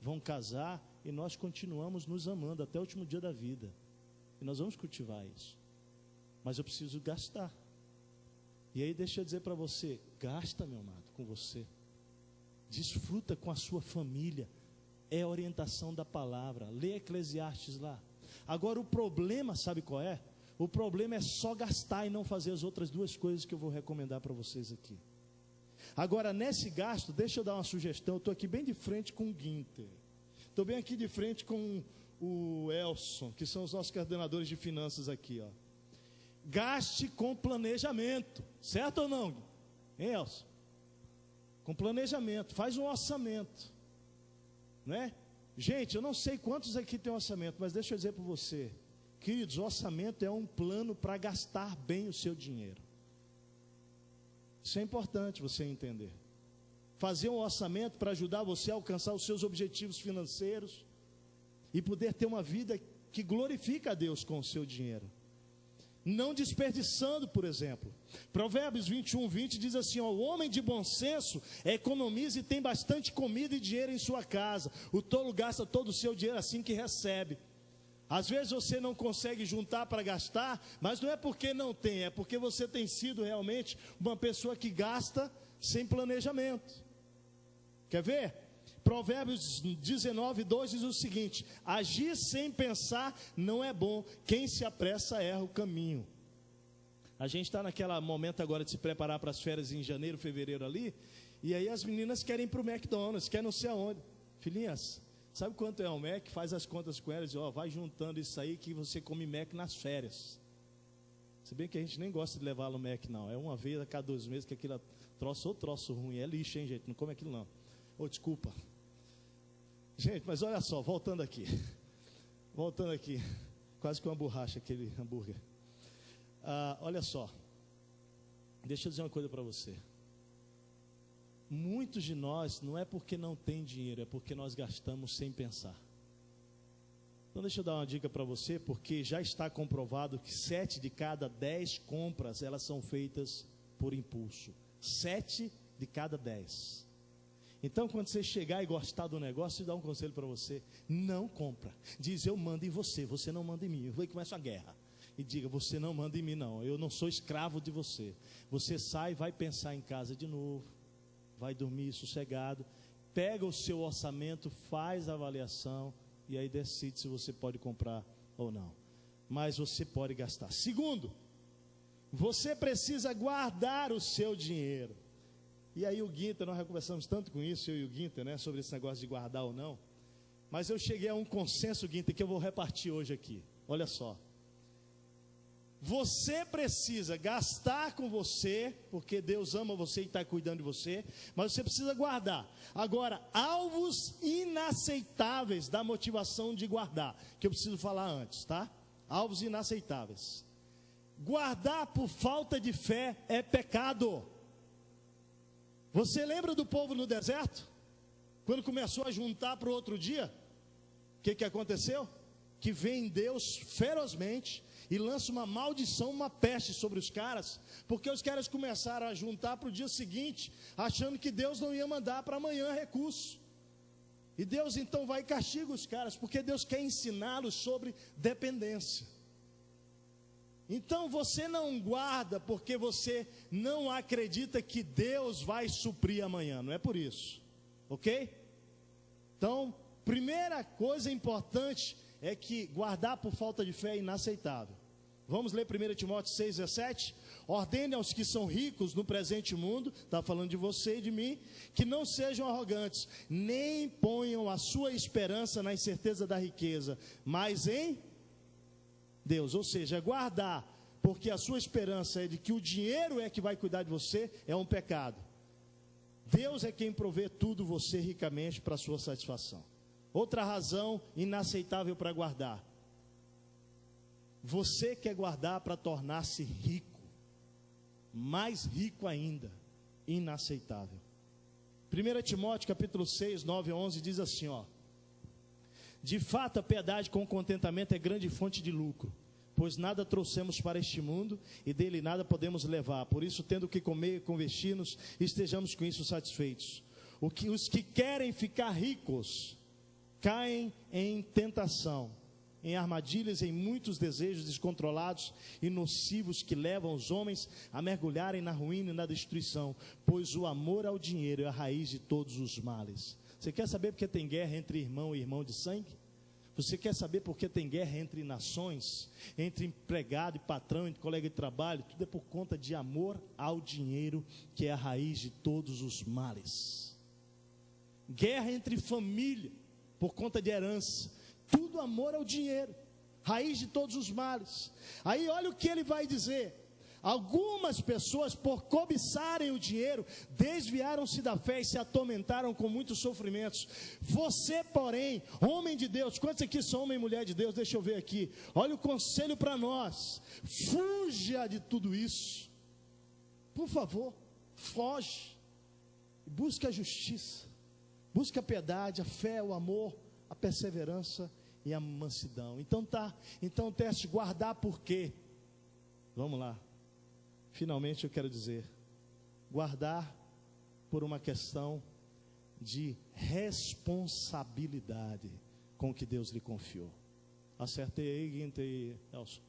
vão casar, e nós continuamos nos amando até o último dia da vida. E nós vamos cultivar isso. Mas eu preciso gastar. E aí deixa eu dizer para você, gasta, meu amado, com você. Desfruta com a sua família. É a orientação da palavra. Lê Eclesiastes lá. Agora o problema, sabe qual é? O problema é só gastar e não fazer as outras duas coisas que eu vou recomendar para vocês aqui. Agora, nesse gasto, deixa eu dar uma sugestão. Eu estou aqui bem de frente com o Guinter. Estou bem aqui de frente com o Elson, que são os nossos coordenadores de finanças aqui, ó. Gaste com planejamento, certo ou não, hein, Elson? Com planejamento, faz um orçamento, né? Gente, eu não sei quantos aqui tem orçamento, mas deixa eu dizer para você, queridos, o orçamento é um plano para gastar bem o seu dinheiro. Isso é importante você entender. Fazer um orçamento para ajudar você a alcançar os seus objetivos financeiros e poder ter uma vida que glorifica a Deus com o seu dinheiro. Não desperdiçando, por exemplo. Provérbios 21:20 diz assim, ó, o homem de bom senso economiza e tem bastante comida e dinheiro em sua casa. O tolo gasta todo o seu dinheiro assim que recebe. Às vezes você não consegue juntar para gastar, mas não é porque não tem, é porque você tem sido realmente uma pessoa que gasta sem planejamento. Quer ver? Provérbios 19:2 diz o seguinte: agir sem pensar não é bom, quem se apressa erra o caminho. A gente está naquele momento agora de se preparar para as férias em janeiro, fevereiro ali, e aí as meninas querem ir para o McDonald's, querem não sei aonde. Filhinhas, sabe quanto é o Mac? Faz as contas com elas, ó, vai juntando isso aí que você come Mac nas férias. Se bem que a gente nem gosta de levar no Mac não, é uma vez a cada 2 meses que aquilo troço ou troço ruim, é lixo, hein, gente, não come aquilo não. Ô, desculpa. Gente, mas olha só, voltando aqui, quase que uma borracha aquele hambúrguer. Olha só, deixa eu dizer uma coisa para você. Muitos de nós, não é porque não tem dinheiro, é porque nós gastamos sem pensar. Então deixa eu dar uma dica para você, porque já está comprovado que 7 de cada 10 compras, elas são feitas por impulso. 7 de cada 10. Então, quando você chegar e gostar do negócio, eu dou um conselho para você: não compra. Diz, eu mando em você, você não manda em mim. Aí começa a guerra. E diga, você não manda em mim não, eu não sou escravo de você. Você sai, vai pensar em casa de novo, vai dormir sossegado, pega o seu orçamento, faz a avaliação, e aí decide se você pode comprar ou não. Mas você pode gastar. Segundo, você precisa guardar o seu dinheiro. E aí o Guinter, nós já conversamos tanto com isso, eu e o Guinter, né, sobre esse negócio de guardar ou não. Mas eu cheguei a um consenso, Guinter, que eu vou repartir hoje aqui. Olha só. Você precisa gastar com você, porque Deus ama você e está cuidando de você, mas você precisa guardar. Agora, alvos inaceitáveis da motivação de guardar, que eu preciso falar antes, tá? Alvos inaceitáveis. Guardar por falta de fé é pecado. Você lembra do povo no deserto? Quando começou a juntar para o outro dia, o que aconteceu? Que vem Deus ferozmente e lança uma maldição, uma peste sobre os caras, porque os caras começaram a juntar para o dia seguinte, achando que Deus não ia mandar para amanhã recurso. E Deus então vai e castiga os caras, porque Deus quer ensiná-los sobre dependência. Então você não guarda porque você não acredita que Deus vai suprir amanhã, não é por isso, ok? Então, primeira coisa importante é que guardar por falta de fé é inaceitável. Vamos ler 1 Timóteo 6,17. Ordene aos que são ricos no presente mundo, está falando de você e de mim, que não sejam arrogantes, nem ponham a sua esperança na incerteza da riqueza, mas em Deus. Ou seja, guardar, porque a sua esperança é de que o dinheiro é que vai cuidar de você, é um pecado. Deus é quem provê tudo você ricamente para a sua satisfação. Outra razão inaceitável para guardar: você quer guardar para tornar-se rico, mais rico ainda, inaceitável. 1 Timóteo capítulo 6, 9 a 11 diz assim, ó: de fato a piedade com contentamento é grande fonte de lucro, pois nada trouxemos para este mundo e dele nada podemos levar. Por isso, tendo que comer e com vestir-nos, estejamos com isso satisfeitos. Os que querem ficar ricos caem em tentação, em armadilhas, em muitos desejos descontrolados e nocivos que levam os homens a mergulharem na ruína e na destruição, pois o amor ao dinheiro é a raiz de todos os males. Você quer saber por que tem guerra entre irmão e irmão de sangue? Você quer saber por que tem guerra entre nações, entre empregado e patrão, entre colega de trabalho? Tudo é por conta de amor ao dinheiro, que é a raiz de todos os males. Guerra entre família, por conta de herança, tudo amor ao dinheiro, raiz de todos os males. Aí olha o que ele vai dizer: algumas pessoas, por cobiçarem o dinheiro, desviaram-se da fé e se atormentaram com muitos sofrimentos. Você, porém, homem de Deus, quantos aqui são homem e mulher de Deus? Deixa eu ver aqui, olha o conselho para nós: fuja de tudo isso, por favor, foge, busca a justiça, busca a piedade, a fé, o amor, a perseverança e a mansidão. Então o teste: guardar por quê? Vamos lá. Finalmente eu quero dizer: guardar por uma questão de responsabilidade com o que Deus lhe confiou. Acertei aí, Guinta e Elson?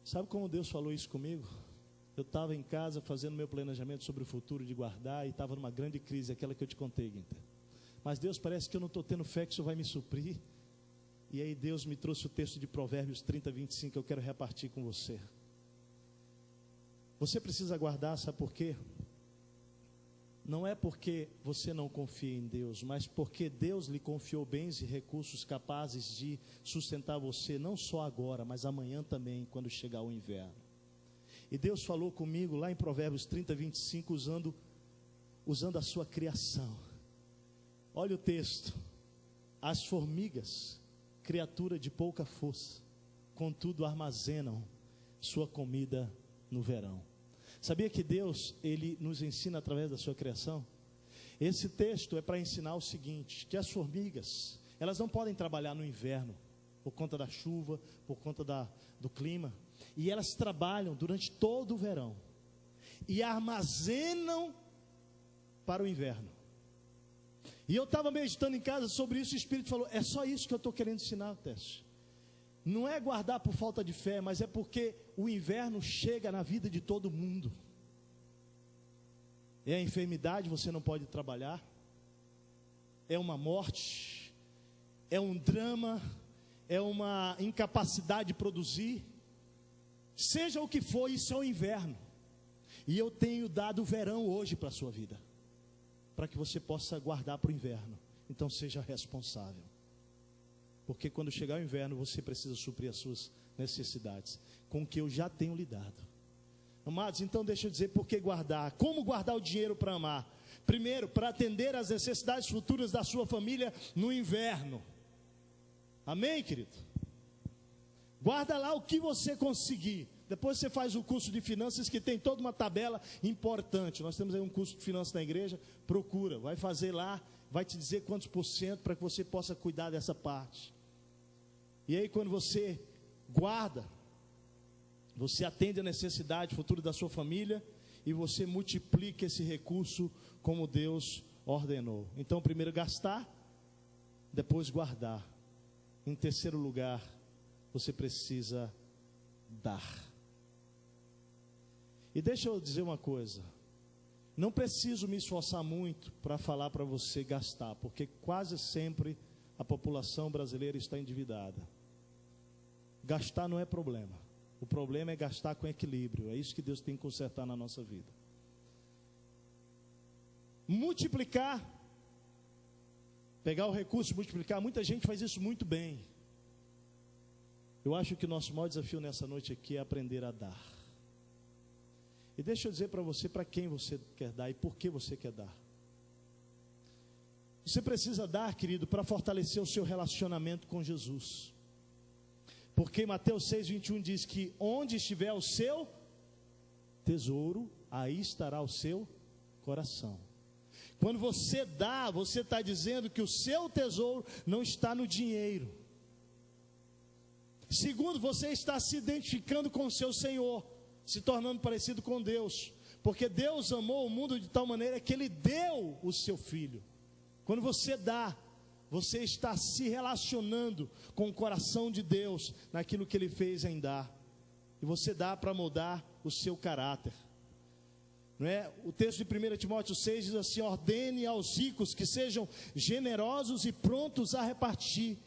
Sabe como Deus falou isso comigo? Eu estava em casa fazendo meu planejamento sobre o futuro de guardar, e estava numa grande crise, aquela que eu te contei, Guinta. Mas Deus, parece que eu não estou tendo fé que isso vai me suprir. E aí Deus me trouxe o texto de Provérbios 30, 25, que eu quero repartir com você. Você precisa guardar, sabe por quê? Não é porque você não confia em Deus, mas porque Deus lhe confiou bens e recursos capazes de sustentar você, não só agora, mas amanhã também, quando chegar o inverno. E Deus falou comigo lá em Provérbios 30, 25, usando a sua criação. Olha o texto: as formigas, criatura de pouca força, contudo armazenam sua comida no verão. Sabia que Deus, Ele nos ensina através da sua criação? Esse texto é para ensinar o seguinte: que as formigas, elas não podem trabalhar no inverno, por conta da chuva, por conta do clima, e elas trabalham durante todo o verão, e armazenam para o inverno. E eu estava meditando em casa sobre isso, e o Espírito falou: é só isso que eu estou querendo ensinar, Teste. Não é guardar por falta de fé, mas é porque o inverno chega na vida de todo mundo. É a enfermidade, você não pode trabalhar, é uma morte, é um drama, é uma incapacidade de produzir, seja o que for, isso é o inverno. E eu tenho dado o verão hoje para a sua vida, para que você possa guardar para o inverno. Então seja responsável, porque quando chegar o inverno, você precisa suprir as suas necessidades com o que eu já tenho lhe dado. Amados, então deixa eu dizer por que guardar. Como guardar o dinheiro para amar? Primeiro, para atender às necessidades futuras da sua família no inverno. Amém, querido? Guarda lá o que você conseguir. Depois você faz o curso de finanças, que tem toda uma tabela importante. Nós temos aí um curso de finanças na igreja. Procura, vai fazer lá, vai te dizer quantos % para que você possa cuidar dessa parte. E aí quando você guarda, você atende a necessidade futura da sua família e você multiplica esse recurso como Deus ordenou. Então, primeiro gastar, depois guardar. Em terceiro lugar, você precisa dar. E deixa eu dizer uma coisa, não preciso me esforçar muito para falar para você gastar, porque quase sempre a população brasileira está endividada. Gastar não é problema, o problema é gastar com equilíbrio, é isso que Deus tem que consertar na nossa vida. Multiplicar, pegar o recurso e multiplicar, muita gente faz isso muito bem. Eu acho que o nosso maior desafio nessa noite aqui é aprender a dar. E deixa eu dizer para você para quem você quer dar e por que você quer dar. Você precisa dar, querido, para fortalecer o seu relacionamento com Jesus. Porque Mateus 6:21 diz que onde estiver o seu tesouro, aí estará o seu coração. Quando você dá, você está dizendo que o seu tesouro não está no dinheiro. Segundo, você está se identificando com o seu Senhor, se tornando parecido com Deus, porque Deus amou o mundo de tal maneira que Ele deu o seu Filho. Quando você dá, você está se relacionando com o coração de Deus, naquilo que Ele fez em dar, e você dá para moldar o seu caráter, não é? O texto de 1 Timóteo 6 diz assim: ordene aos ricos que sejam generosos e prontos a repartir,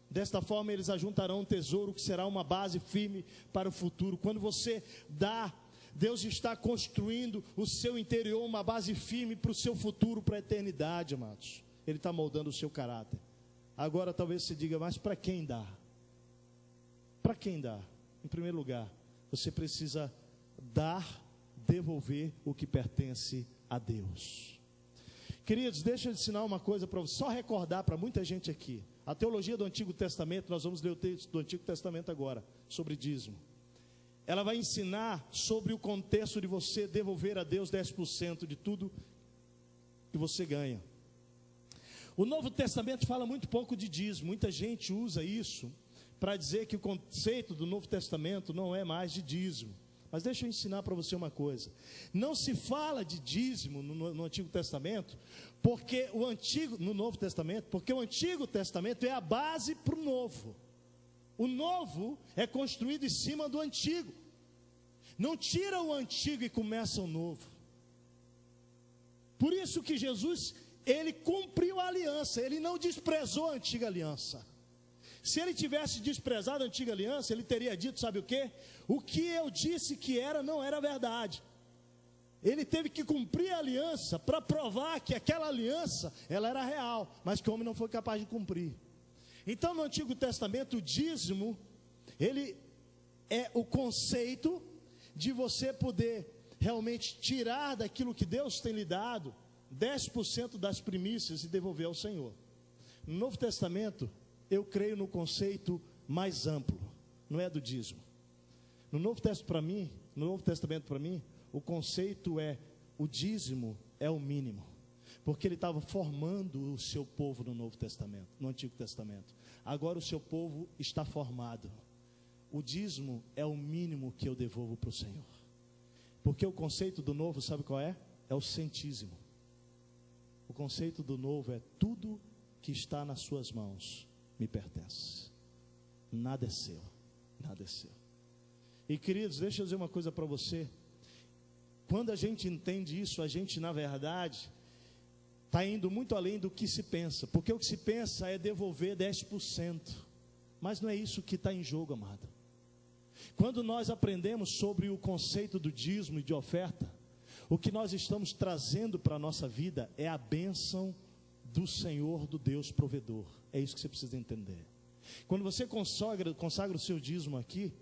desta forma eles ajuntarão um tesouro que será uma base firme para o futuro. Quando você dá, Deus está construindo o seu interior, uma base firme para o seu futuro, para a eternidade, amados. Ele está moldando o seu caráter. Agora talvez você diga, mas para quem dá? Para quem dá? Em primeiro lugar, você precisa dar, devolver o que pertence a Deus. Queridos, deixa eu ensinar uma coisa para você, só recordar para muita gente aqui. A teologia do Antigo Testamento, nós vamos ler o texto do Antigo Testamento agora, sobre dízimo. Ela vai ensinar sobre o contexto de você devolver a Deus 10% de tudo que você ganha. O Novo Testamento fala muito pouco de dízimo. Muita gente usa isso para dizer que o conceito do Novo Testamento não é mais de dízimo. Mas deixa eu ensinar para você uma coisa. Não se fala de dízimo no Antigo Testamento, porque no Novo Testamento, porque o Antigo Testamento é a base para o Novo. O Novo é construído em cima do Antigo. Não tira o Antigo e começa o Novo. Por isso que Jesus, Ele cumpriu a aliança, Ele não desprezou a antiga aliança. Se Ele tivesse desprezado a antiga aliança, Ele teria dito, sabe o quê? O que eu disse que era, não era verdade. Ele teve que cumprir a aliança para provar que aquela aliança, ela era real, mas que o homem não foi capaz de cumprir. Então no Antigo Testamento o dízimo, ele é o conceito de você poder realmente tirar daquilo que Deus tem lhe dado 10% das primícias e devolver ao Senhor. No Novo Testamento, eu creio no conceito mais amplo, não é do dízimo. No Novo Testamento para mim, o conceito é, o dízimo é o mínimo, porque ele estava formando o seu povo no Novo Testamento, no Antigo Testamento. Agora o seu povo está formado. O dízimo é o mínimo que eu devolvo para o Senhor, porque o conceito do novo, sabe qual é? É o centísimo. O conceito do novo é tudo que está nas suas mãos me pertence. Nada é seu, nada é seu. E queridos, deixa eu dizer uma coisa para você. Quando a gente entende isso, a gente na verdade está indo muito além do que se pensa, porque o que se pensa é devolver 10%, mas não é isso que está em jogo, amado. Quando nós aprendemos sobre o conceito do dízimo e de oferta, o que nós estamos trazendo para a nossa vida é a bênção do Senhor, do Deus provedor. É isso que você precisa entender. Quando você consagra o seu dízimo aqui,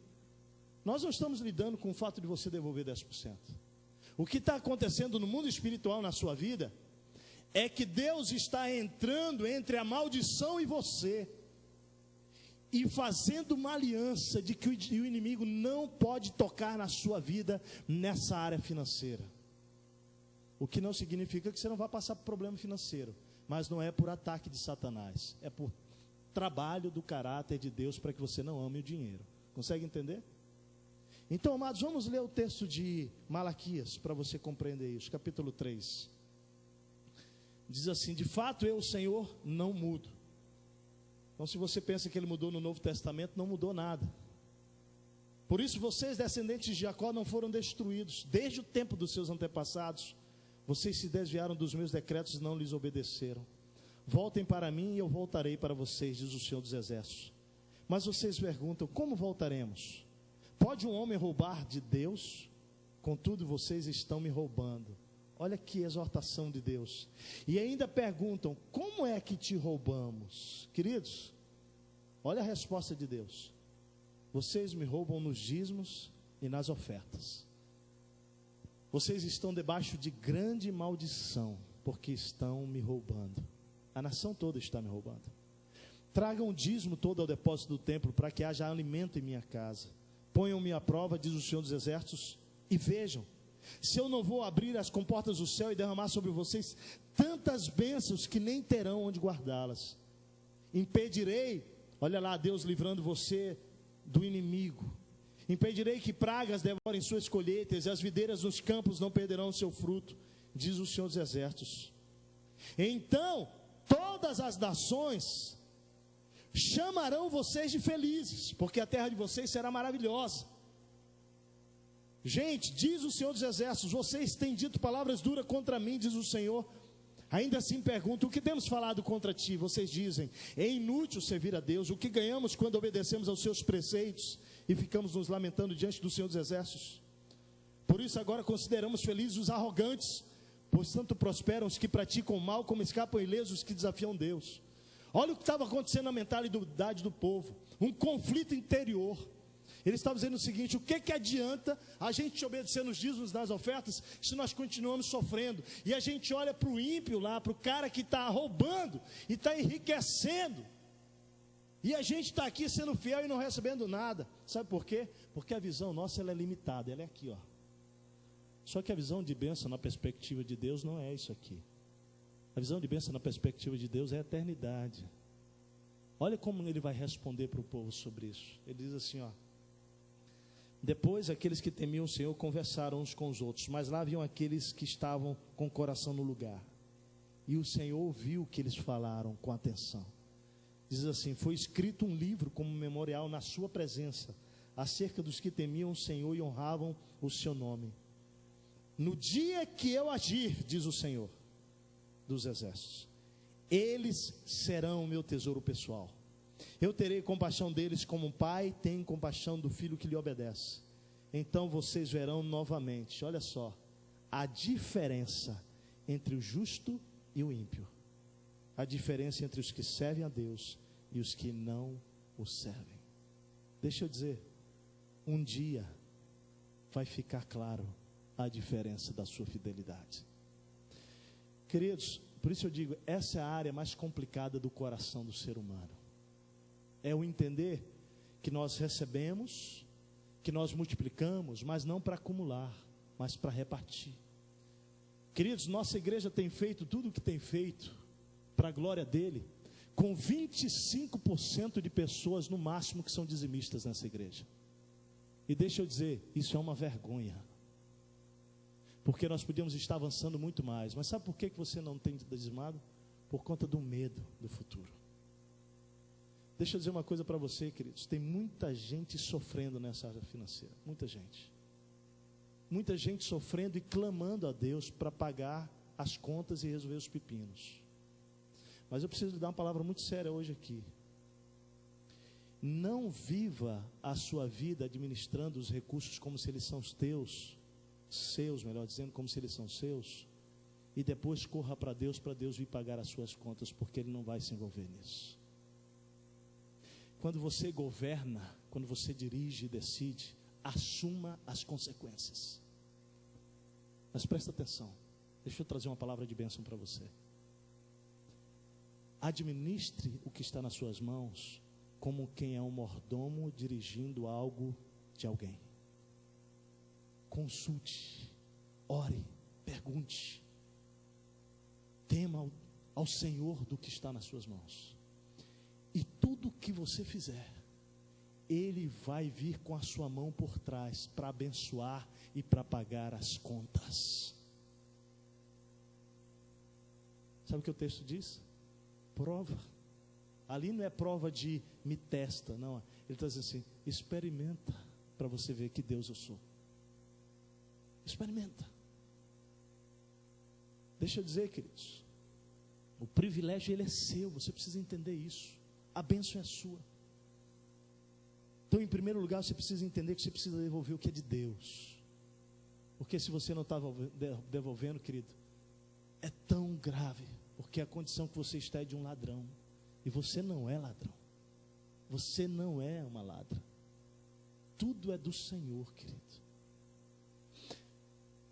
nós não estamos lidando com o fato de você devolver 10%. O que está acontecendo no mundo espiritual na sua vida é que Deus está entrando entre a maldição e você e fazendo uma aliança de que o inimigo não pode tocar na sua vida nessa área financeira. O que não significa que você não vai passar por problema financeiro, mas não é por ataque de Satanás, é por trabalho do caráter de Deus para que você não ame o dinheiro. Consegue entender? Então, amados, vamos ler o texto de Malaquias, para você compreender isso, capítulo 3. Diz assim: de fato eu, o Senhor, não mudo. Então, se você pensa que ele mudou no Novo Testamento, não mudou nada. Por isso vocês, descendentes de Jacó, não foram destruídos. Desde o tempo dos seus antepassados, vocês se desviaram dos meus decretos e não lhes obedeceram. Voltem para mim e eu voltarei para vocês, diz o Senhor dos Exércitos. Mas vocês perguntam: como voltaremos? Pode um homem roubar de Deus? Contudo, vocês estão me roubando. Olha que exortação de Deus. E ainda perguntam: como é que te roubamos? Queridos, olha a resposta de Deus: vocês me roubam nos dízimos e nas ofertas. Vocês estão debaixo de grande maldição, porque estão me roubando. A nação toda está me roubando. Tragam o dízimo todo ao depósito do templo, para que haja alimento em minha casa. Ponham-me à prova, diz o Senhor dos Exércitos, e vejam se eu não vou abrir as comportas do céu e derramar sobre vocês tantas bênçãos que nem terão onde guardá-las. Impedirei, olha lá, Deus livrando você do inimigo. Impedirei que pragas devorem suas colheitas, e as videiras nos campos não perderão o seu fruto, diz o Senhor dos Exércitos. Então todas as nações chamarão vocês de felizes, porque a terra de vocês será maravilhosa. Gente, diz o Senhor dos Exércitos: vocês têm dito palavras duras contra mim, diz o Senhor. Ainda assim pergunto: o que temos falado contra ti? Vocês dizem: é inútil servir a Deus. O que ganhamos quando obedecemos aos seus preceitos e ficamos nos lamentando diante do Senhor dos Exércitos? Por isso agora consideramos felizes os arrogantes, pois tanto prosperam os que praticam o mal, como escapam ilesos os que desafiam Deus. Olha o que estava acontecendo na mentalidade do povo, um conflito interior. Eles estavam dizendo o seguinte: o que adianta a gente obedecer nos dízimos, nas ofertas, se nós continuamos sofrendo? E a gente olha para o ímpio lá, para o cara que está roubando e está enriquecendo, e a gente está aqui sendo fiel e não recebendo nada. Sabe por quê? Porque a visão nossa, ela é limitada, ela é aqui, ó. Só que a visão de bênção na perspectiva de Deus não é isso aqui. A visão de bênção na perspectiva de Deus é a eternidade. Olha como ele vai responder para o povo sobre isso. Ele diz assim, ó: depois aqueles que temiam o Senhor conversaram uns com os outros, mas lá haviam aqueles que estavam com o coração no lugar, e o Senhor ouviu o que eles falaram com atenção. Diz assim: foi escrito um livro como memorial na sua presença, acerca dos que temiam o Senhor e honravam o seu nome. No dia que eu agir, diz o Senhor dos Exércitos, eles serão o meu tesouro pessoal. Eu terei compaixão deles como um pai tem compaixão do filho que lhe obedece. Então vocês verão novamente, olha só, a diferença entre o justo e o ímpio, a diferença entre os que servem a Deus e os que não o servem. Deixa eu dizer, um dia vai ficar claro a diferença da sua fidelidade. Queridos, por isso eu digo, essa é a área mais complicada do coração do ser humano. É o entender que nós recebemos, que nós multiplicamos, mas não para acumular, mas para repartir. Queridos, nossa igreja tem feito tudo o que tem feito, para a glória dele, com 25% de pessoas no máximo que são dizimistas nessa igreja. E deixa eu dizer, isso é uma vergonha, porque nós podíamos estar avançando muito mais. Mas sabe por que você não tem dizimado? Por conta do medo do futuro. Deixa eu dizer uma coisa para você, queridos, tem muita gente sofrendo nessa área financeira, muita gente sofrendo e clamando a Deus para pagar as contas e resolver os pepinos. Mas eu preciso lhe dar uma palavra muito séria hoje aqui. Não viva a sua vida administrando os recursos como se eles são seus, melhor dizendo, como se eles são seus, e depois corra para Deus vir pagar as suas contas, porque Ele não vai se envolver nisso. Quando você governa, quando você dirige e decide, assuma as consequências. Mas presta atenção, deixa eu trazer uma palavra de bênção para você. Administre o que está nas suas mãos como quem é um mordomo dirigindo algo de alguém. Consulte, ore, pergunte, tema ao Senhor do que está nas suas mãos. E tudo que você fizer, Ele vai vir com a sua mão por trás para abençoar e para pagar as contas. Sabe o que o texto diz? Prova. Ali não é prova de me testa, não. Ele está dizendo assim: experimenta para você ver que Deus eu sou. Experimenta. Deixa eu dizer, queridos, o privilégio ele é seu, você precisa entender isso. A bênção é sua. Então, em primeiro lugar, você precisa entender que você precisa devolver o que é de Deus. Porque se você não está devolvendo, querido, é tão grave, porque a condição que você está é de um ladrão. E você não é ladrão. Você não é uma ladra. Tudo é do Senhor, querido.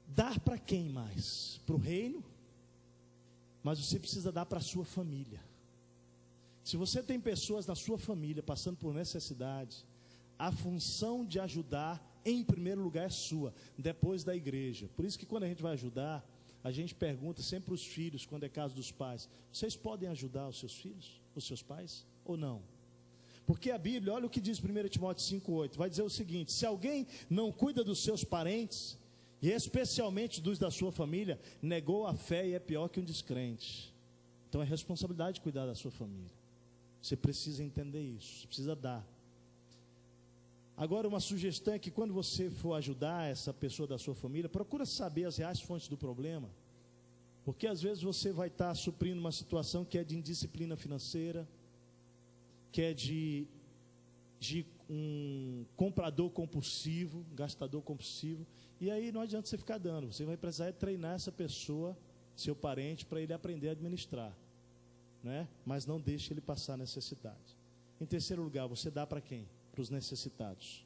Dar para quem mais? Para o reino? Mas você precisa dar para a sua família. Se você tem pessoas na sua família passando por necessidade, a função de ajudar, em primeiro lugar, é sua, depois da igreja. Por isso que quando a gente vai ajudar, a gente pergunta sempre para os filhos, quando é caso dos pais: vocês podem ajudar os seus filhos, os seus pais, ou não? Porque a Bíblia, olha o que diz 1 Timóteo 5,8, vai dizer o seguinte: se alguém não cuida dos seus parentes, e especialmente dos da sua família, negou a fé e é pior que um descrente. Então é responsabilidade de cuidar da sua família. Você precisa entender isso, você precisa dar. Agora, uma sugestão é que quando você for ajudar essa pessoa da sua família, procura saber as reais fontes do problema. Porque às vezes você vai estar suprindo uma situação que é de indisciplina financeira, que é de um comprador compulsivo, gastador compulsivo, e aí não adianta você ficar dando, você vai precisar treinar essa pessoa, seu parente, para ele aprender a administrar, né? Mas não deixe ele passar necessidade. Em terceiro lugar, você dá para quem? Para os necessitados.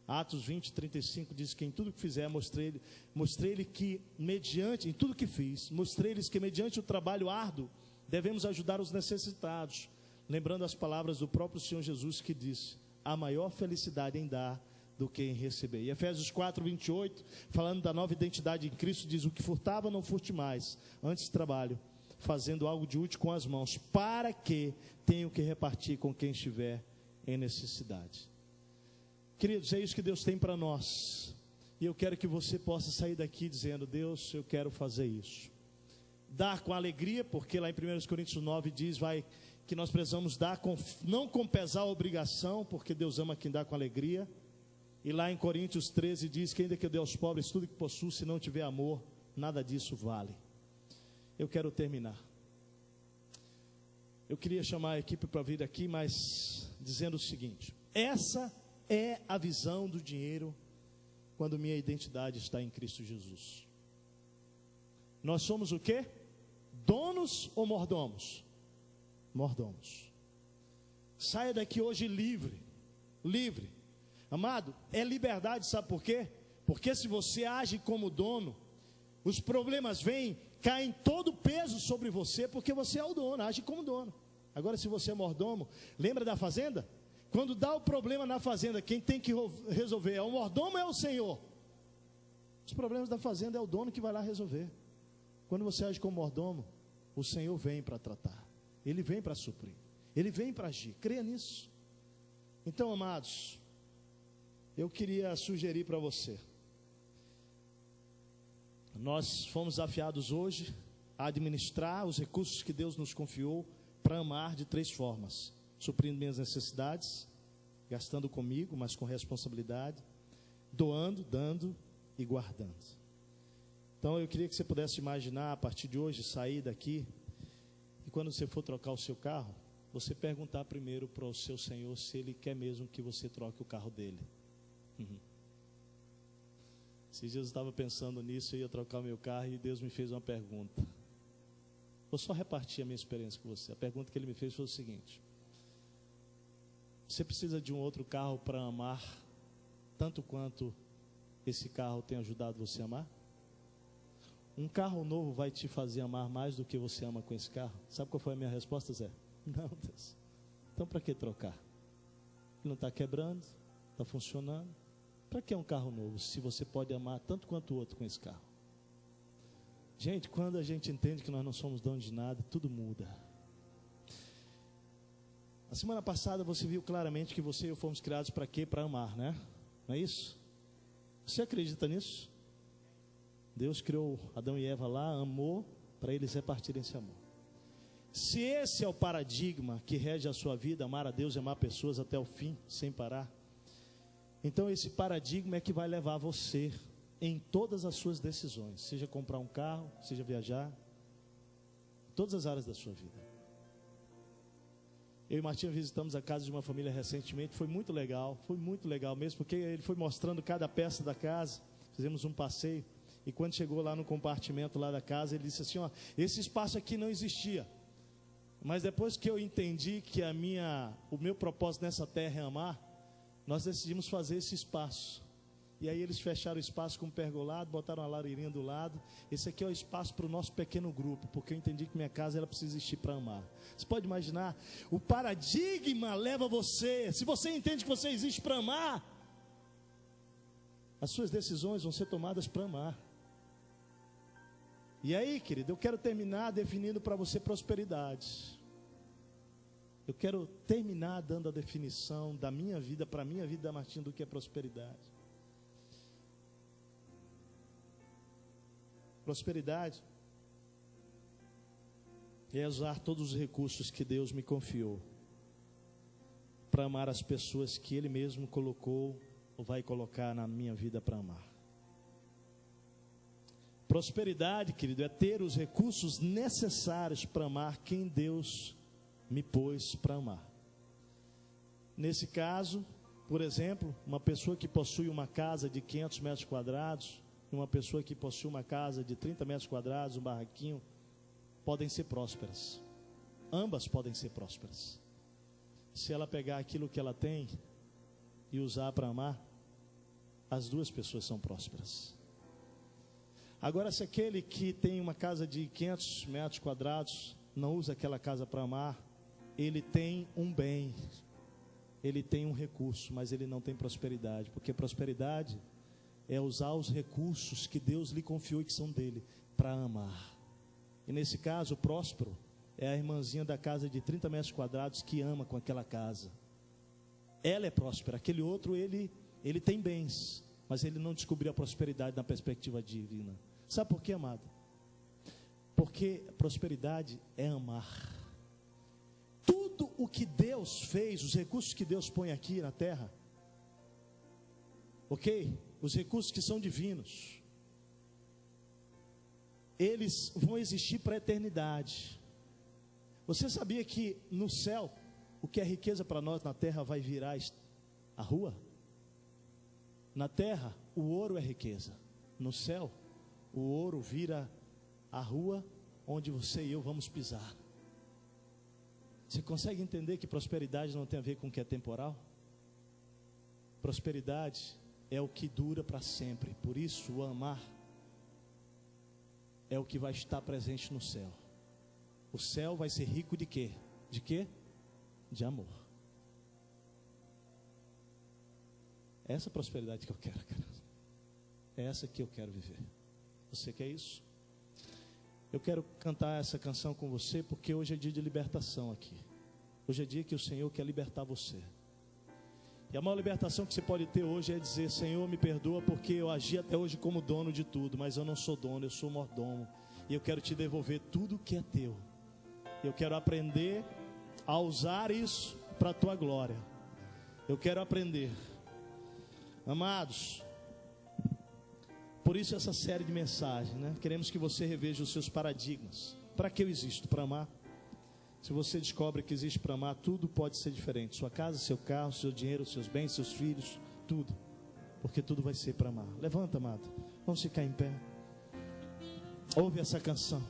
Atos 20:35 diz que em tudo que fizer, mostrei-lhe que mediante, em tudo que fiz, mostrei-lhes que mediante o trabalho árduo, devemos ajudar os necessitados, lembrando as palavras do próprio Senhor Jesus que disse: há maior felicidade em dar do que em receber. E Efésios 4:28, falando da nova identidade em Cristo, diz: o que furtava não furte mais, antes trabalho, fazendo algo de útil com as mãos, para que tenham que repartir com quem estiver em necessidade. Queridos, é isso que Deus tem para nós, e eu quero que você possa sair daqui dizendo: Deus, eu quero fazer isso. Dar com alegria, porque lá em 1 Coríntios 9 diz que nós precisamos dar não com pesar a obrigação, porque Deus ama quem dá com alegria. E lá em Coríntios 13 diz que ainda que eu dê aos pobres tudo que possuo, se não tiver amor, nada disso vale. Eu quero terminar. Eu queria chamar a equipe para vir aqui, mas dizendo o seguinte: essa é a visão do dinheiro quando minha identidade está em Cristo Jesus. Nós somos o quê? Donos ou mordomos? Mordomos. Saia daqui hoje livre. Livre. Amado, é liberdade, sabe por quê? Porque se você age como dono, os problemas vêm, caem todo o peso sobre você, porque você é o dono, age como dono. Agora, se você é mordomo, lembra da fazenda? Quando dá o problema na fazenda, quem tem que resolver é o mordomo ou é o senhor? Os problemas da fazenda é o dono que vai lá resolver. Quando você age como mordomo, o Senhor vem para tratar, Ele vem para suprir, Ele vem para agir. Creia nisso. Então, amados, eu queria sugerir para você, nós fomos desafiados hoje a administrar os recursos que Deus nos confiou para amar de 3 formas: suprindo minhas necessidades, gastando comigo, mas com responsabilidade, doando, dando e guardando. Então eu queria que você pudesse imaginar, a partir de hoje, sair daqui, e quando você for trocar o seu carro, você perguntar primeiro para o seu Senhor se Ele quer mesmo que você troque o carro dele. Esses dias eu estava pensando nisso, eu ia trocar o meu carro e Deus me fez uma pergunta. Vou só repartir a minha experiência com você. A pergunta que Ele me fez foi o seguinte: você precisa de um outro carro para amar tanto quanto esse carro tem ajudado você a amar? Um carro novo vai te fazer amar mais do que você ama com esse carro? Sabe qual foi a minha resposta, Zé? Não, Deus. Então para que trocar? Ele não está quebrando, está funcionando. Para que um carro novo, se você pode amar tanto quanto o outro com esse carro? Gente, quando a gente entende que nós não somos donos de nada, tudo muda. A semana passada você viu claramente que você e eu fomos criados para quê? Para amar, né? Não é isso? Você acredita nisso? Deus criou Adão e Eva lá, amou, para eles repartirem esse amor. Se esse é o paradigma que rege a sua vida, amar a Deus e amar pessoas até o fim, sem parar, então esse paradigma é que vai levar você em todas as suas decisões, seja comprar um carro, seja viajar, todas as áreas da sua vida. Eu e Martinho visitamos a casa de uma família recentemente, foi muito legal mesmo, porque ele foi mostrando cada peça da casa, fizemos um passeio, e quando chegou lá no compartimento lá da casa, ele disse assim, ó, esse espaço aqui não existia, mas depois que eu entendi que o meu propósito nessa terra é amar, nós decidimos fazer esse espaço. E aí eles fecharam o espaço com um pergolado, botaram uma lareirinha do lado. Esse aqui é o espaço para o nosso pequeno grupo, porque eu entendi que minha casa ela precisa existir para amar. Você pode imaginar? O paradigma leva você. Se você entende que você existe para amar, as suas decisões vão ser tomadas para amar. E aí, querido, eu quero terminar definindo para você prosperidade. Eu quero terminar dando a definição da minha vida, para a minha vida, Martinho, do que é prosperidade. Prosperidade é usar todos os recursos que Deus me confiou para amar as pessoas que Ele mesmo colocou ou vai colocar na minha vida para amar. Prosperidade, querido, é ter os recursos necessários para amar quem Deus me pôs para amar. Nesse caso, por exemplo, uma pessoa que possui uma casa de 500 metros quadrados, uma pessoa que possui uma casa de 30 metros quadrados, um barraquinho, podem ser prósperas. Ambas podem ser prósperas. Se ela pegar aquilo que ela tem e usar para amar, as duas pessoas são prósperas. Agora, se aquele que tem uma casa de 500 metros quadrados não usa aquela casa para amar, ele tem um bem, ele tem um recurso, mas ele não tem prosperidade, porque prosperidade é usar os recursos que Deus lhe confiou e que são dele, para amar. E nesse caso, o próspero é a irmãzinha da casa de 30 metros quadrados que ama com aquela casa. Ela é próspera, aquele outro, ele tem bens, mas ele não descobriu a prosperidade na perspectiva divina. Sabe por quê, amado? Porque prosperidade é amar. Tudo o que Deus fez, os recursos que Deus põe aqui na terra, ok? Os recursos que são divinos, eles vão existir para a eternidade. Você sabia que no céu, o que é riqueza para nós na terra vai virar a rua? Na terra, o ouro é riqueza. No céu, o ouro vira a rua onde você e eu vamos pisar. Você consegue entender que prosperidade não tem a ver com o que é temporal? Prosperidade é o que dura para sempre. Por isso, o amar é o que vai estar presente no céu. O céu vai ser rico de quê? De quê? De amor. É essa prosperidade que eu quero, cara. É essa que eu quero viver. Você quer isso? Eu quero cantar essa canção com você, porque hoje é dia de libertação aqui. Hoje é dia que o Senhor quer libertar você. E a maior libertação que você pode ter hoje é dizer: Senhor, me perdoa porque eu agi até hoje como dono de tudo, mas eu não sou dono, eu sou mordomo. E eu quero te devolver tudo que é teu. Eu quero aprender a usar isso para a tua glória. Eu quero aprender. Amados, por isso essa série de mensagens, né? Queremos que você reveja os seus paradigmas. Para que eu existo? Para amar. Se você descobre que existe para amar, tudo pode ser diferente. Sua casa, seu carro, seu dinheiro, seus bens, seus filhos, tudo. Porque tudo vai ser para amar. Levanta, amado. Vamos ficar em pé. Ouve essa canção.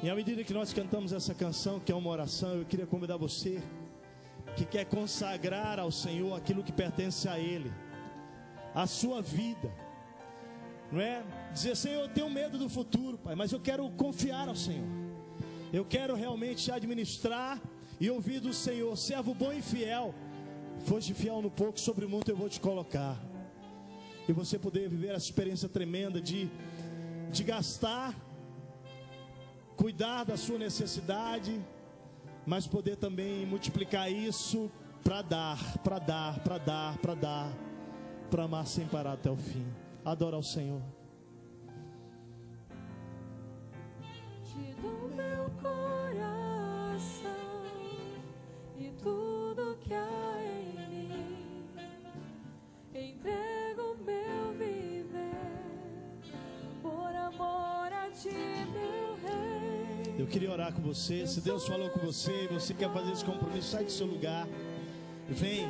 E à medida que nós cantamos essa canção, que é uma oração, eu queria convidar você que quer consagrar ao Senhor aquilo que pertence a Ele, a sua vida, não é? Dizer: Senhor, eu tenho medo do futuro, Pai, mas eu quero confiar ao Senhor. Eu quero realmente administrar e ouvir do Senhor: servo bom e fiel, foste fiel no pouco, sobre o muito eu vou te colocar. E você poder viver essa experiência tremenda de gastar, cuidar da sua necessidade, mas poder também multiplicar isso para dar, para amar sem parar até o fim. Adora ao Senhor. Te dou meu coração e tudo que há em mim, entrego meu viver por amor a ti, meu Rei. Eu queria orar com você. Se Deus falou com você e você quer fazer esse compromisso, sai do seu lugar. Vem.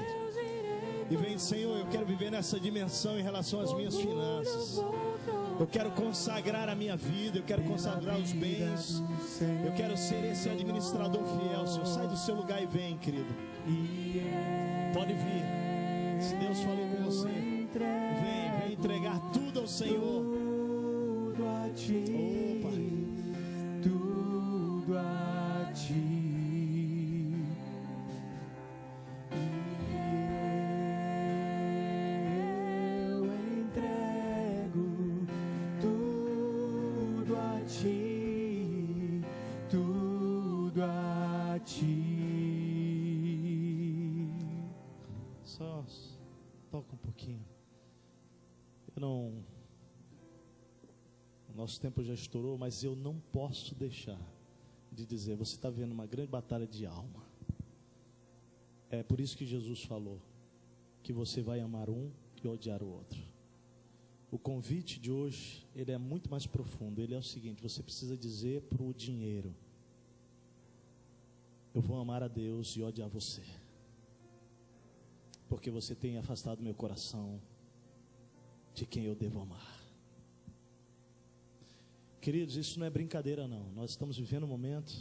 E vem, Senhor, eu quero viver nessa dimensão em relação às minhas finanças. Eu quero consagrar a minha vida, eu quero consagrar os bens. Eu quero ser esse administrador fiel, Senhor. Sai do seu lugar e vem, querido. Pode vir. Se Deus falou com você, vem entregar tudo ao Senhor. Oh, Pai. Tudo a ti. Só toca um pouquinho. O nosso tempo já estourou, mas eu não posso deixar de dizer, você está vendo uma grande batalha de alma. É por isso que Jesus falou que você vai amar um e odiar o outro. O convite de hoje, ele é muito mais profundo. Ele é o seguinte: você precisa dizer para o dinheiro: eu vou amar a Deus e odiar você, porque você tem afastado meu coração de quem eu devo amar. Queridos, isso não é brincadeira não. Nós estamos vivendo um momento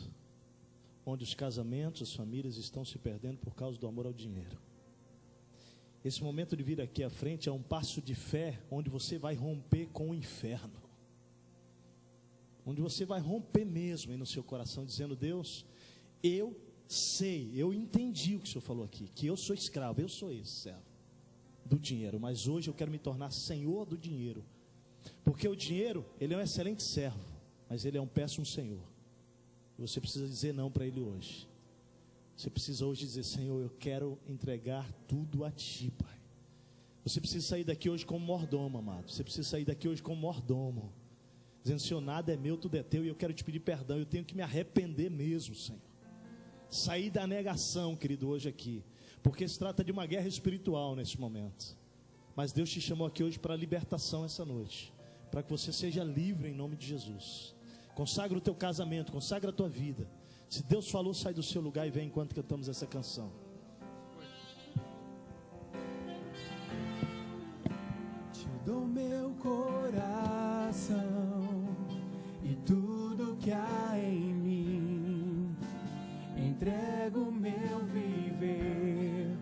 onde os casamentos, as famílias estão se perdendo por causa do amor ao dinheiro. Esse momento de vir aqui à frente é um passo de fé, onde você vai romper com o inferno, onde você vai romper mesmo aí no seu coração, dizendo: Deus, eu sei, eu entendi o que o Senhor falou aqui, que eu sou escravo, eu sou esse servo do dinheiro, mas hoje eu quero me tornar senhor do dinheiro, porque o dinheiro, ele é um excelente servo, mas ele é um péssimo senhor. Você precisa dizer não para ele hoje. Você precisa hoje dizer: Senhor, eu quero entregar tudo a Ti, Pai. Você precisa sair daqui hoje como mordomo, amado. Você precisa sair daqui hoje como mordomo, dizendo: Senhor, nada é meu, tudo é Teu, e eu quero Te pedir perdão. Eu tenho que me arrepender mesmo, Senhor. Sair da negação, querido, hoje aqui, porque se trata de uma guerra espiritual nesse momento. Mas Deus te chamou aqui hoje para a libertação essa noite, para que você seja livre em nome de Jesus. Consagra o teu casamento, consagra a tua vida. Se Deus falou, sai do seu lugar e vem enquanto cantamos essa canção. Te dou meu coração e tudo que há em mim, entrego meu viver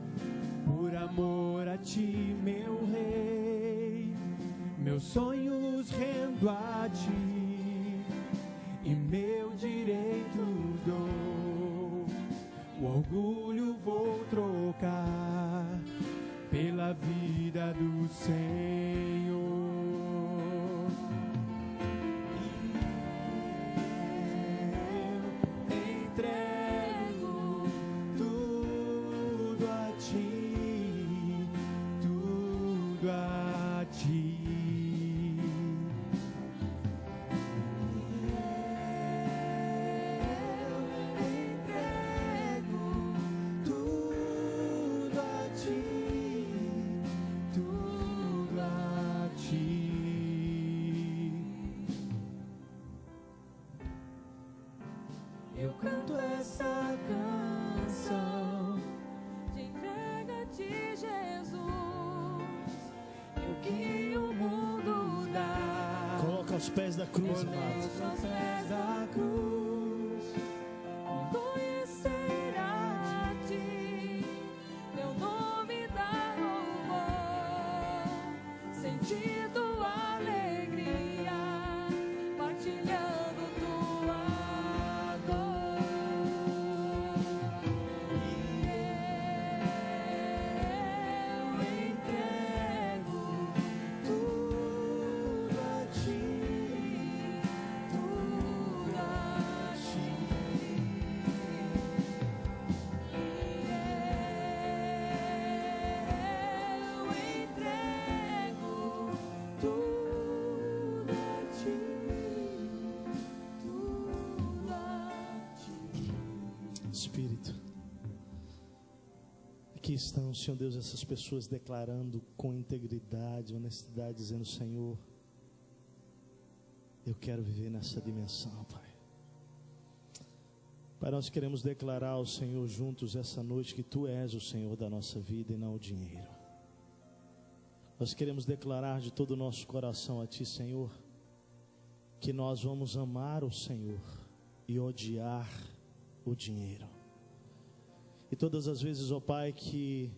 por amor a Ti, meu Rei. Meus sonhos rendo a Ti e meu direito dou. O orgulho vou trocar pela vida do Senhor. Eu entrego tudo a Ti, tudo a Ti. Eu canto essa canção De entrega de Jesus, e o que o mundo dá. Coloca aos pés da cruz, amado. aos pés da cruz. Conhecer a Ti, Teu nome dá louvor, sentir Tua alegria, partilhando Tua dor. E eu entrego Tudo a Ti, tudo aqui estão, Senhor Deus, essas pessoas declarando com integridade, honestidade, dizendo: Senhor, eu quero viver nessa dimensão, Pai. Pai, nós queremos declarar ao Senhor juntos essa noite que Tu és o Senhor da nossa vida e não o dinheiro. Nós queremos declarar de todo o nosso coração a Ti, Senhor, que nós vamos amar o Senhor e odiar o dinheiro. E todas as vezes, ó Pai, que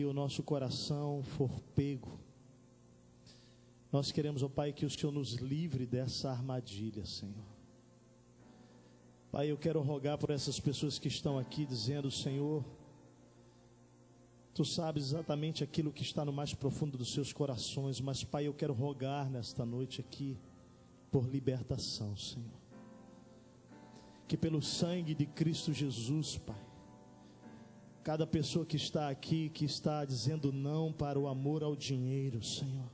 o nosso coração for pego, nós queremos, ó Pai, que o Senhor nos livre dessa armadilha, Senhor. Pai, eu quero rogar por essas pessoas que estão aqui dizendo: Senhor, Tu sabes exatamente aquilo que está no mais profundo dos seus corações, mas Pai, eu quero rogar nesta noite aqui por libertação, Senhor. Que pelo sangue de Cristo Jesus, Pai, cada pessoa que está aqui, que está dizendo não para o amor ao dinheiro, Senhor,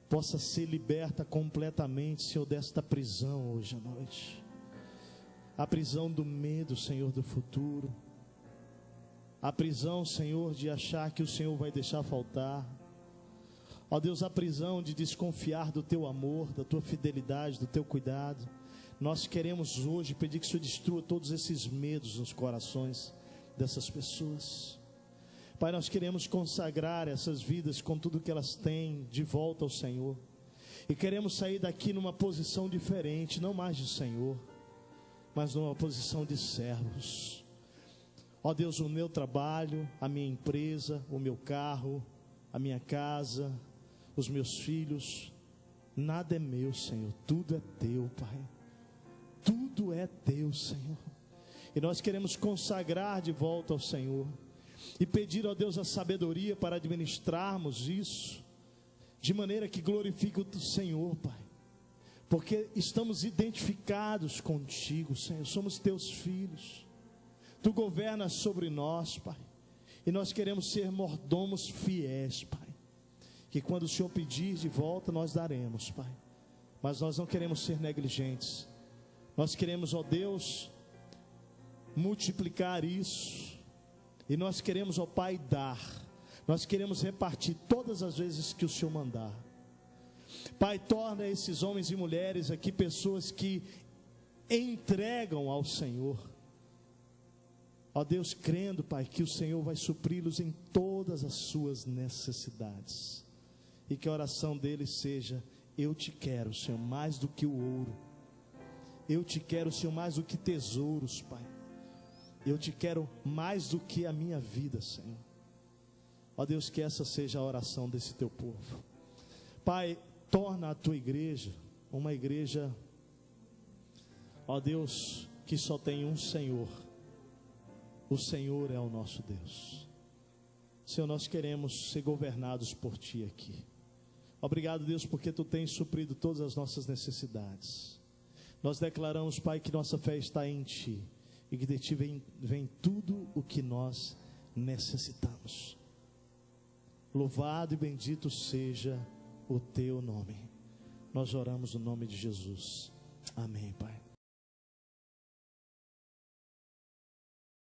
possa ser liberta completamente, Senhor, desta prisão hoje à noite. A prisão do medo, Senhor, do futuro. A prisão, Senhor, de achar que o Senhor vai deixar faltar. Ó Deus, a prisão de desconfiar do Teu amor, da Tua fidelidade, do Teu cuidado. Nós queremos hoje pedir que o Senhor destrua todos esses medos nos corações dessas pessoas. Pai, nós queremos consagrar essas vidas com tudo que elas têm de volta ao Senhor. E queremos sair daqui numa posição diferente, não mais de Senhor, mas numa posição de servos. Ó Deus, o meu trabalho, a minha empresa, o meu carro, a minha casa, os meus filhos, nada é meu, Senhor, tudo é Teu, Pai. Tudo é Teu, Senhor. E nós queremos consagrar de volta ao Senhor e pedir, ó Deus, a sabedoria para administrarmos isso de maneira que glorifique o Senhor, Pai. Porque estamos identificados contigo, Senhor, somos Teus filhos. Tu governas sobre nós, Pai, e nós queremos ser mordomos fiéis, Pai. Que quando o Senhor pedir de volta, nós daremos, Pai. Mas nós não queremos ser negligentes. Nós queremos, ó Deus, multiplicar isso. E nós queremos, ó Pai, dar. Nós queremos repartir todas as vezes que o Senhor mandar. Pai, torna esses homens e mulheres aqui pessoas que entregam ao Senhor. Ó Deus, crendo, Pai, que o Senhor vai supri-los em todas as suas necessidades. E que a oração deles seja: eu te quero, Senhor, mais do que o ouro. Eu te quero, Senhor, mais do que tesouros, Pai. Eu te quero mais do que a minha vida, Senhor. Ó Deus, que essa seja a oração desse Teu povo. Pai, torna a Tua igreja uma igreja, ó Deus, que só tem um Senhor. O Senhor é o nosso Deus. Senhor, nós queremos ser governados por Ti aqui. Obrigado, Deus, porque Tu tens suprido todas as nossas necessidades. Nós declaramos, Pai, que nossa fé está em Ti e que de Ti vem tudo o que nós necessitamos. Louvado e bendito seja o Teu nome. Nós oramos no nome de Jesus. Amém, Pai.